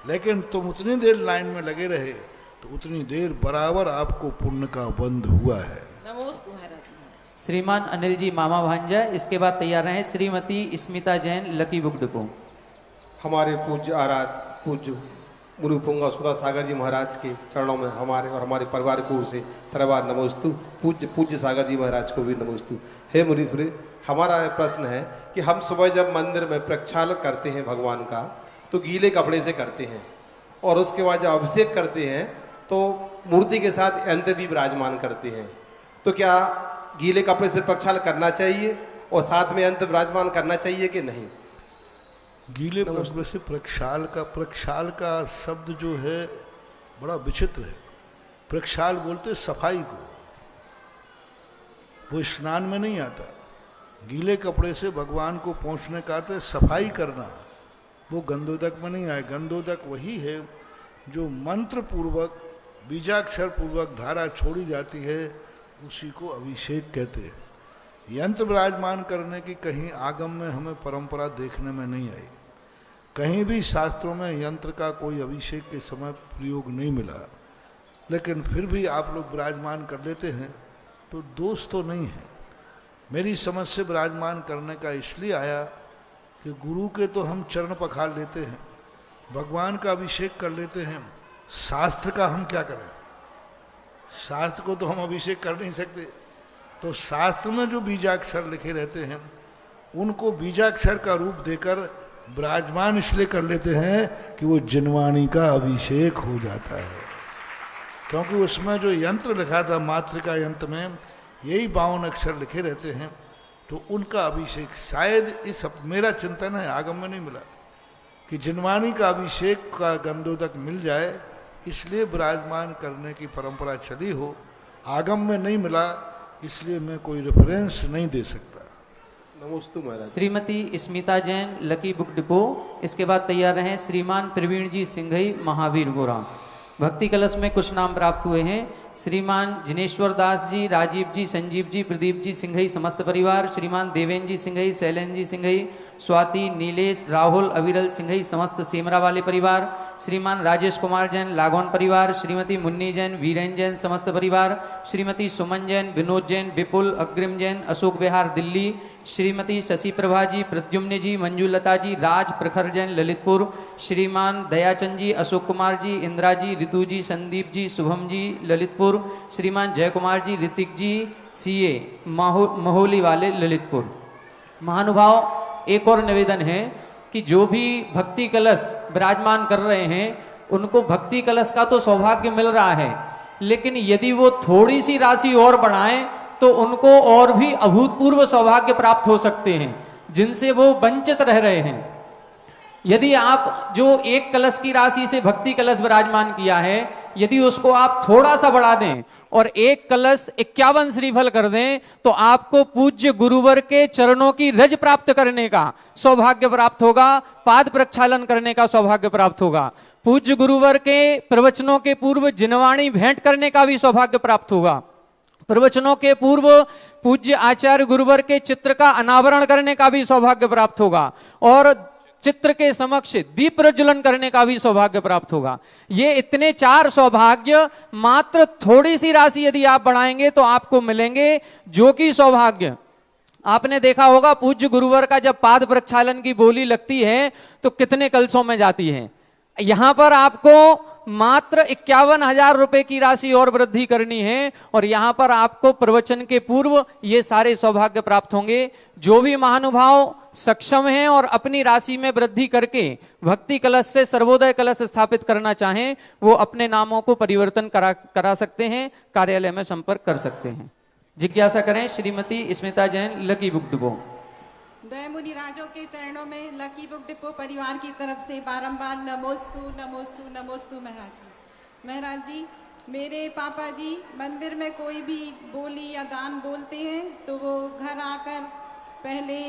लेकिन तुम उतनी देर लाइन में लगे रहे तो उतनी देर बराबर आपको पुण्य का बंध हुआ है। नमोस्तु महाराज। श्रीमान अनिल जी मामा भांजा, इसके बाद तैयार रहे Shrimati Smita Jain lucky book depot. हमारे पूज्य आराध्य पूज्य गुरु पुंगा सुधा सागर जी महाराज के चरणों में हमारे और हमारे परिवार को से तरबार नमोस्तु। पूज्य सागर जी महाराज को भी नमोस्तु। हे मुनीश्वरी, हमारा प्रश्न है कि हम सुबह जब मंदिर में प्रक्षालन करते हैं भगवान का तो गीले कपड़े से करते हैं, और उसके बाद जब अभिषेक करते हैं तो मूर्ति के साथ यंत्र भी विराजमान करते हैं, तो क्या गीले कपड़े से प्रक्षालन करना चाहिए और साथ में यंत्र विराजमान करना चाहिए कि नहीं? गीले कपड़े से प्रक्षाल का शब्द जो है बड़ा विचित्र है। प्रक्षाल बोलते सफाई को, वो स्नान में नहीं आता। गीले कपड़े से भगवान को पहुंचने का अर्थ सफाई करना, वो गंधोदक में नहीं आए। गंधोदक वही है जो मंत्र पूर्वक बीजाक्षर पूर्वक धारा छोड़ी जाती है, उसी को अभिषेक कहते हैं। यंत्र विराजमान करने की कहीं आगम में हमें परंपरा देखने में नहीं आई। कहीं भी शास्त्रों में यंत्र का कोई अभिषेक के समय प्रयोग नहीं मिला, लेकिन फिर भी आप लोग विराजमान कर लेते हैं तो दोष तो नहीं है। मेरी समझ से विराजमान करने का इसलिए आया कि गुरु के तो हम चरण पखार लेते हैं, भगवान का अभिषेक कर लेते हैं, शास्त्र का हम क्या करें? शास्त्र को तो हम अभिषेक कर नहीं सकते। तो शास्त्र में जो बीजाक्षर लिखे रहते हैं उनको बीजाक्षर का रूप देकर विराजमान इसलिए कर लेते हैं कि वो जिनवाणी का अभिषेक हो जाता है। क्योंकि उसमें जो यंत्र लिखा था मातृका यंत्र में यही 52 अक्षर लिखे रहते हैं, तो उनका अभिषेक शायद इस मेरा चिंतन है, आगम में नहीं मिला कि जिनवाणी का अभिषेक का गंधोदक मिल जाए, इसलिए विराजमान करने की परंपरा चली हो। आगम में नहीं मिला, इसलिए मैं कोई रेफरेंस नहीं दे सकता। नमोस्तु महाराज। Shrimati Smita Jain lucky book depot, इसके बाद तैयार रहे श्रीमान प्रवीण जी सिंघई महावीर गोरा। भक्ति कलश में कुछ नाम प्राप्त हुए हैं। श्रीमान जिनेश्वर दास जी, राजीव जी, संजीव जी, प्रदीप जी सिंघई समस्त परिवार, श्रीमान देवेंद्र जी सिंघई, शैलेंद्र जी सिंघई, स्वाति, नीलेश, राहुल, अविरल सिंघई समस्त सेमरा वाले परिवार, श्रीमान राजेश कुमार जैन लागौन परिवार, श्रीमती मुन्नी जैन, वीरेन जैन समस्त परिवार, श्रीमती सुमन जैन, विनोद जैन, विपुल, अग्रिम जैन, अशोक विहार दिल्ली, श्रीमती शशि प्रभा जी, प्रद्युम्न जी, मंजूलता जी, राज प्रखर जैन ललितपुर, श्रीमान दयाचंद जी, अशोक कुमार जी, इंदिरा जी, ऋतु जी, संदीप जी, शुभम जी ललितपुर, श्रीमान जय कुमार जी, ऋतिक जी, सीए महोली वाले ललितपुर। महानुभाव, एक और निवेदन है कि जो भी भक्ति कलश विराजमान कर रहे हैं उनको भक्ति कलश का तो सौभाग्य मिल रहा है, लेकिन यदि वो थोड़ी सी राशि और बढ़ाएं तो उनको और भी अभूतपूर्व सौभाग्य प्राप्त हो सकते हैं जिनसे वो वंचित रह रहे हैं। यदि आप जो एक कलश की राशि से भक्ति कलश विराजमान किया है, यदि उसको आप थोड़ा सा बढ़ा दें और एक कलश 51 श्रीफल कर दें तो आपको पूज्य गुरुवर के चरणों की रज प्राप्त करने का सौभाग्य प्राप्त होगा, पाद प्रक्षालन करने का सौभाग्य प्राप्त होगा, पूज्य गुरुवर के प्रवचनों के पूर्व जिनवाणी भेंट करने का भी सौभाग्य प्राप्त होगा, प्रवचनों के पूर्व पूज्य आचार्य गुरुवर के चित्र का अनावरण करने का भी सौभाग्य प्राप्त होगा, और चित्र के समक्ष दीप प्रज्वलन करने का भी सौभाग्य प्राप्त होगा। ये इतने 4 सौभाग्य मात्र थोड़ी सी राशि यदि आप बढ़ाएंगे तो आपको मिलेंगे, जो कि सौभाग्य आपने देखा होगा पूज्य गुरुवर का जब पाद प्रक्षालन की बोली लगती है तो कितने कलशों में जाती है। यहां पर आपको मात्र 51,000 रुपए की राशि और वृद्धि करनी है और यहां पर आपको प्रवचन के पूर्व ये सारे सौभाग्य प्राप्त होंगे। जो भी महानुभाव सक्षम हैं और अपनी राशि में वृद्धि करके भक्ति कलश से सर्वोदय कलश स्थापित करना चाहें, वो अपने नामों को परिवर्तन करा सकते हैं, कार्यालय में संपर्क कर सकते हैं। जिज्ञासा करें Shrimati Smita Jain, lucky book depot. दया मुनि राजों के चरणों में लकी बुक डिपो परिवार की तरफ से बारंबार नमोस्तु नमोस्तु नमोस्तु महाराज जी। महाराज जी, मेरे पापा जी मंदिर में कोई भी बोली या दान बोलते हैं तो वो घर आकर पहले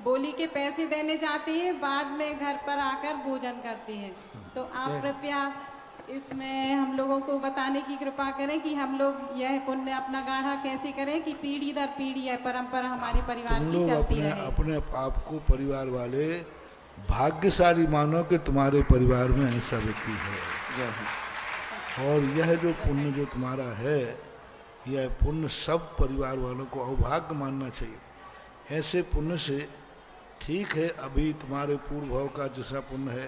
बोली के पैसे देने जाते हैं, बाद में घर पर आकर भोजन करते हैं। तो आप कृपया इसमें हम लोगों को बताने की कृपा करें कि हम लोग यह पुण्य अपना गाढ़ा कैसे करें कि पीढ़ी दर पीढ़ी यह परंपरा हमारे परिवार की चलती रहे। अपने आप को परिवार वाले भाग्यशाली मानो कि तुम्हारे परिवार में ऐसा व्यक्ति है, और यह जो पुण्य जो तुम्हारा है, यह पुण्य सब परिवार वालों को अभाग्य मानना चाहिए। ऐसे पुण्य से ठीक है अभी तुम्हारे पूर्व भाव का जैसा पुण्य है,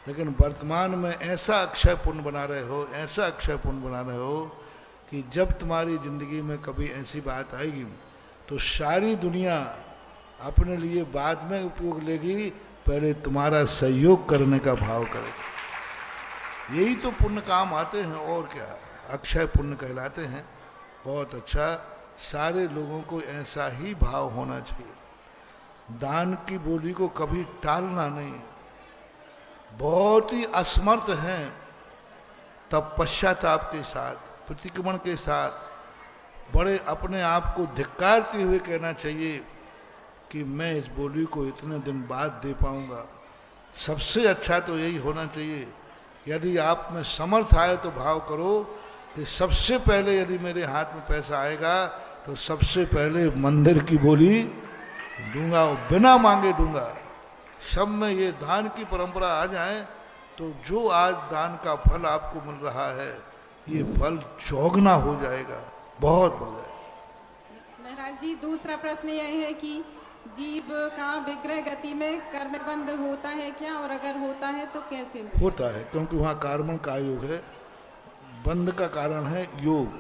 लेकिन वर्तमान में ऐसा अक्षय पुण्य बना रहे हो, ऐसा अक्षय पुण्य बना रहे हो कि जब तुम्हारी जिंदगी में कभी ऐसी बात आएगी तो सारी दुनिया अपने लिए बाद में उपयोग लेगी, पहले तुम्हारा सहयोग करने का भाव करेगी। यही तो पुण्य काम आते हैं, और क्या अक्षय पुण्य कहलाते हैं। बहुत अच्छा, सारे लोगों को ऐसा ही भाव होना चाहिए। दान की बोली को कभी टालना नहीं। बहुत ही असमर्थ हैं तब पश्चाताप के साथ, प्रतिक्रमण के साथ, बड़े अपने आप को धिक्कारते हुए कहना चाहिए कि मैं इस बोली को इतने दिन बाद दे पाऊंगा। सबसे अच्छा तो यही होना चाहिए। यदि आप में समर्थ आए तो भाव करो कि सबसे पहले यदि मेरे हाथ में पैसा आएगा तो सबसे पहले मंदिर की बोली दूंगा, बिना मांगे दूंगा। सब में ये दान की परंपरा आ जाए तो जो आज दान का फल आपको मिल रहा है, ये फल चौगुना हो जाएगा, बहुत बढ़ जाएगा। महाराज जी, दूसरा प्रश्न यह है कि जीव का विग्रह गति में कर्म बंध होता है क्या, और अगर होता है तो कैसे होता है? क्योंकि वहाँ कर्मण का योग है, बंध का कारण है योग,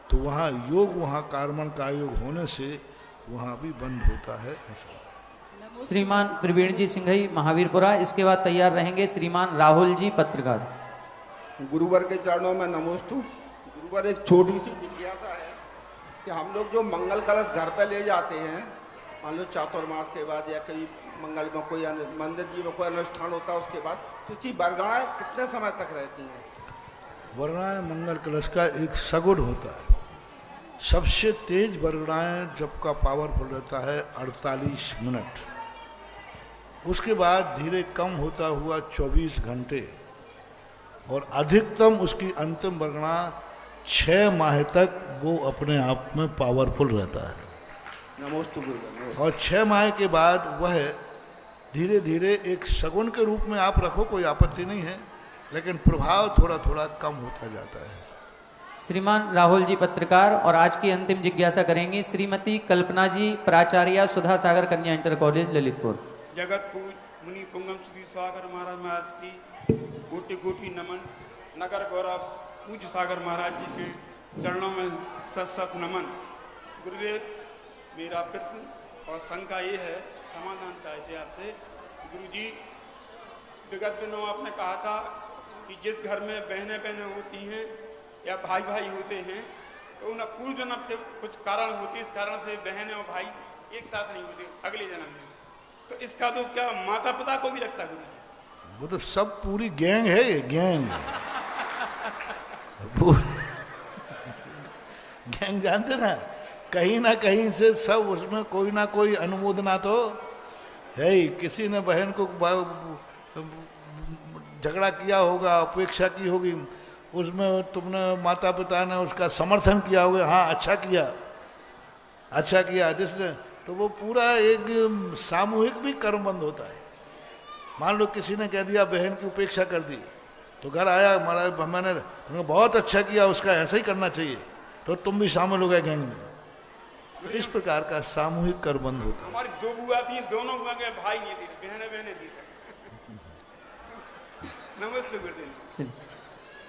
तो वहाँ योग, वहाँ कर्मण का योग होने से वहाँ भी बंध होता है। ऐसा श्रीमान प्रवीण जी सिंघई, महावीरपुरा। इसके बाद तैयार रहेंगे श्रीमान राहुल जी, पत्रकार। गुरुवर के चरणों में नमोस्तु। गुरुवर, एक छोटी सी जिज्ञासा है कि हम लोग जो मंगल कलश घर पे ले जाते हैं, मान लो चातुर्मास के बाद या कभी मंगल में कोई मंदिर जी में कोई अनुष्ठान होता है, उसके बाद तो उसकी बरगणाएं कितने समय तक रहती हैं? वरनाएं मंगल कलश का एक सगुण होता है। सबसे तेज बरगणाएं जब का पावरफुल रहता है 48 मिनट, उसके बाद धीरे कम होता हुआ 24 घंटे, और अधिकतम उसकी अंतिम बरगणा 6 माह तक वो अपने आप में पावरफुल रहता है। नमोस्तु गुरुवर। और 6 माह के बाद वह धीरे धीरे एक सगुन के रूप में आप रखो, कोई आपत्ति नहीं है, लेकिन प्रभाव थोड़ा थोड़ा कम होता जाता है। श्रीमान राहुल जी, पत्रकार। और आज की अंतिम जिज्ञासा करेंगी श्रीमती कल्पना जी, प्राचार्य सुधा सागर कन्या इंटर कॉलेज, ललितपुर। जगत पूज मुनि पुंगम श्री सागर महाराज की कोटि कोटि नमन। नगर गौरव पूज्य सागर महाराज जी के चरणों में सत सत नमन। गुरुदेव, मेरा प्रश्न और शंका ये है, समाधान चाहते आपसे। गुरु जी, विगत दिनों आपने कहा था कि जिस घर में बहनें बहनें होती हैं या भाई भाई होते हैं तो उन पूर्व जन्म के कुछ कारण होते, इस कारण से बहनें और भाई एक साथ नहीं होते अगले जन्म में, तो इसका दोष क्या माता पिता को भी लगता है? वो तो सब पूरी गैंग है, ये गैंग गैंग जानते ना कहीं से सब उसमें कोई ना कोई अनुमोदना तो है ही। किसी ने बहन को झगड़ा किया होगा, अपेक्षा की होगी, उसमें तुमने माता पिता ने उसका समर्थन किया होगा, हाँ अच्छा किया जिसने, तो वो पूरा एक सामूहिक भी कर्मबंध होता है। मान लो किसी ने कह दिया, बहन की उपेक्षा कर दी, तो घर आया, महाराज मैंने तुमने बहुत अच्छा किया, उसका ऐसा ही करना चाहिए, तो तुम भी शामिल हो गए गैंग में। तो इस प्रकार का सामूहिक कर्मबंध होता है। हमारी 2 बुआ थी, दोनों बुआ के भाई नहीं थी, बहनें थी। नमस्ते गुरुदेव।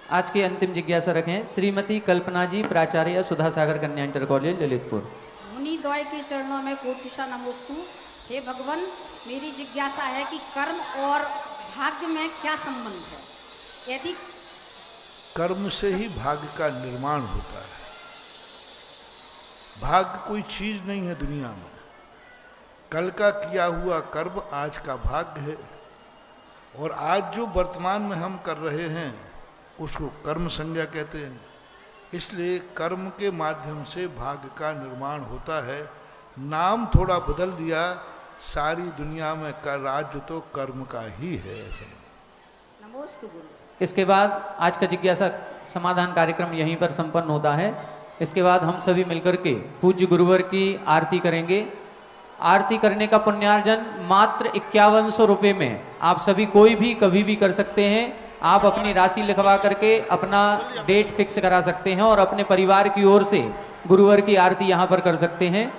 आज की अंतिम जिज्ञासा रखें श्रीमती कल्पना जी, प्राचार्य सुधा सागर कन्या इंटर कॉलेज ललितपुर। मुनि द्वय के चरणों में कोटिशा नमोस्तु। हे भगवान, मेरी जिज्ञासा है कि कर्म और भाग्य में क्या संबंध है? यदि कर्म से ही भाग्य का निर्माण होता है। भाग्य कोई चीज नहीं है दुनिया में। कल का किया हुआ कर्म आज का भाग्य है, और आज जो वर्तमान में हम कर रहे हैं उसको कर्म संज्ञा कहते हैं। इसलिए कर्म के माध्यम से भाग्य का निर्माण होता है। नाम थोड़ा बदल दिया, सारी दुनिया में कर राज्य तो कर्म का ही है। नमोस्तु गुरु। इसके बाद आज का जिज्ञासा समाधान कार्यक्रम यहीं पर संपन्न होता है। इसके बाद हम सभी मिलकर के पूज्य गुरुवर की आरती करेंगे। आरती करने का पुण्यार्जन मात्र 5100 रुपये में आप सभी कोई भी कभी भी कर सकते हैं। आप अपनी राशि लिखवा करके अपना डेट फिक्स करा सकते हैं और अपने परिवार की ओर से गुरुवर की आरती यहाँ पर कर सकते हैं।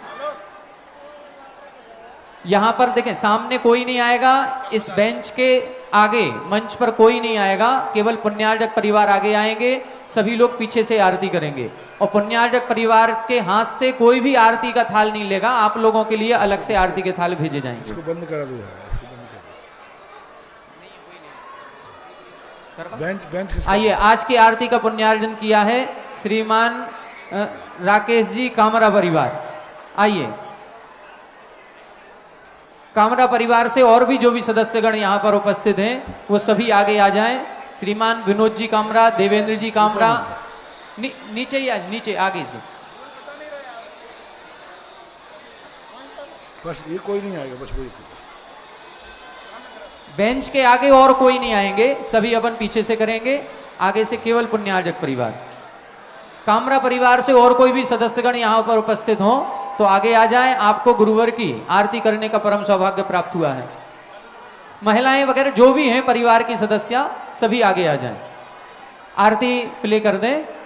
यहाँ पर देखें, सामने कोई नहीं आएगा, इस बेंच के आगे मंच पर कोई नहीं आएगा, केवल पुण्यार्जक परिवार आगे आएंगे, सभी लोग पीछे से आरती करेंगे। और पुण्यार्जक परिवार के हाथ से कोई भी आरती का थाल नहीं लेगा, आप लोगों के लिए अलग से आरती के थाल भेजे जाएंगे। इसको बंद करा दो। आइए, आज की आरती का पुण्यार्जन किया है श्रीमान राकेश जी, कामरा परिवार। आइए, कामरा परिवार से और भी जो भी सदस्यगण यहाँ पर उपस्थित हैं वो सभी आगे आ जाएं। श्रीमान विनोद जी कामरा, देवेंद्र जी कामरा, नीचे ही नीचे आगे से। बस ये कोई नहीं आएगा, बस वही। बेंच के आगे और कोई नहीं आएंगे, सभी अपन पीछे से करेंगे। आगे से केवल पुण्यार्जक परिवार। कामरा परिवार से और कोई भी सदस्यगण यहाँ पर उपस्थित हों तो आगे आ जाएं। आपको गुरुवर की आरती करने का परम सौभाग्य प्राप्त हुआ है। महिलाएं वगैरह जो भी हैं परिवार की सदस्य, सभी आगे आ जाएं। आरती प्ले कर दें।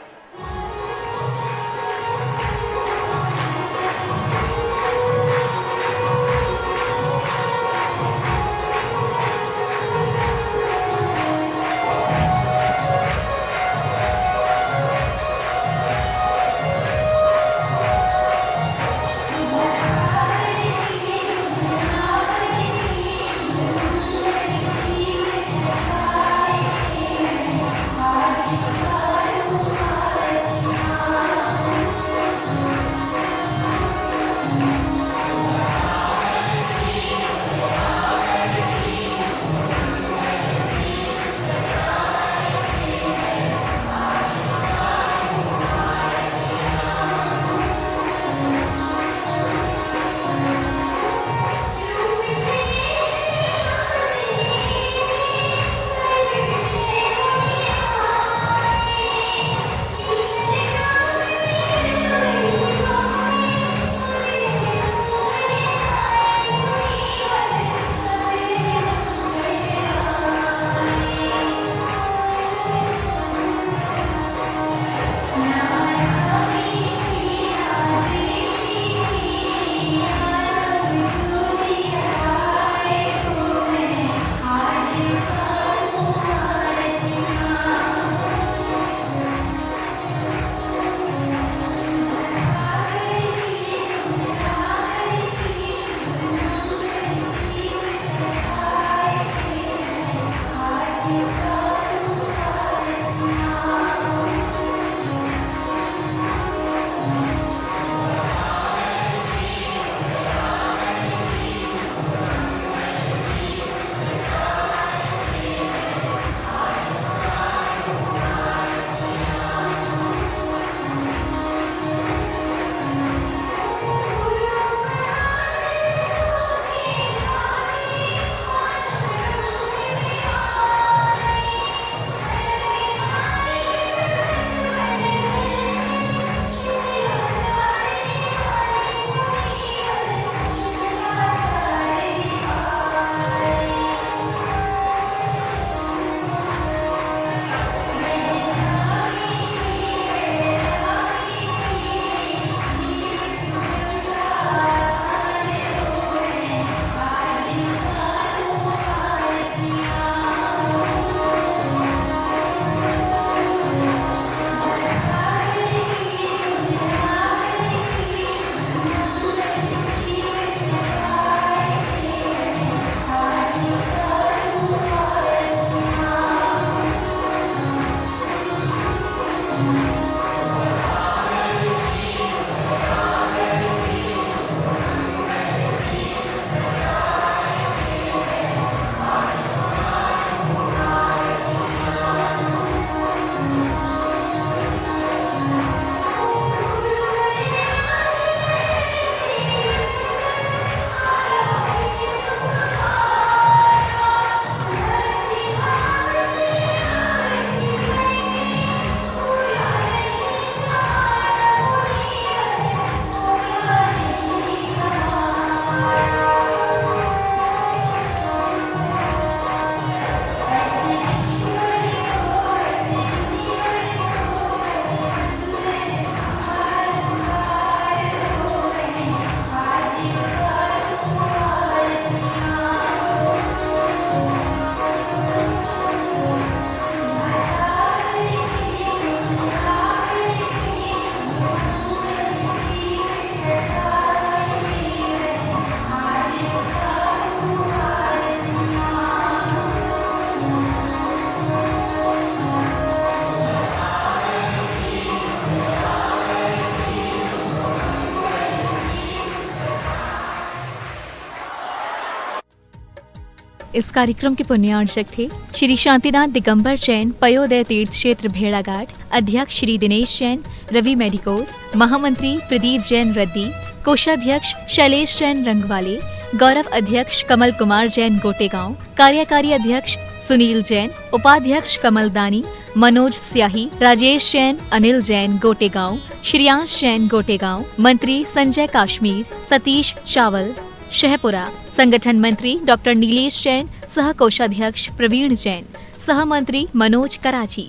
इस कार्यक्रम के पुण्यार्चक थे श्री शांतिनाथ दिगंबर जैन पयोदय तीर्थ क्षेत्र भेड़ाघाट, अध्यक्ष श्री दिनेश जैन रवि मेडिकोज, महामंत्री प्रदीप जैन रद्दी, कोषाध्यक्ष शैलेश जैन रंगवाले, गौरव अध्यक्ष कमल कुमार जैन गोटेगांव, कार्यकारी अध्यक्ष सुनील जैन, उपाध्यक्ष कमल दानी, मनोज स्याही, राजेश जैन, अनिल जैन गोटेगांव, श्रेयांश जैन गोटेगांव, मंत्री संजय काश्मीर, सतीश चावल शहपुरा, संगठन मंत्री डॉक्टर नीलेश जैन, सह कोषाध्यक्ष प्रवीण जैन, सह मंत्री मनोज कराची।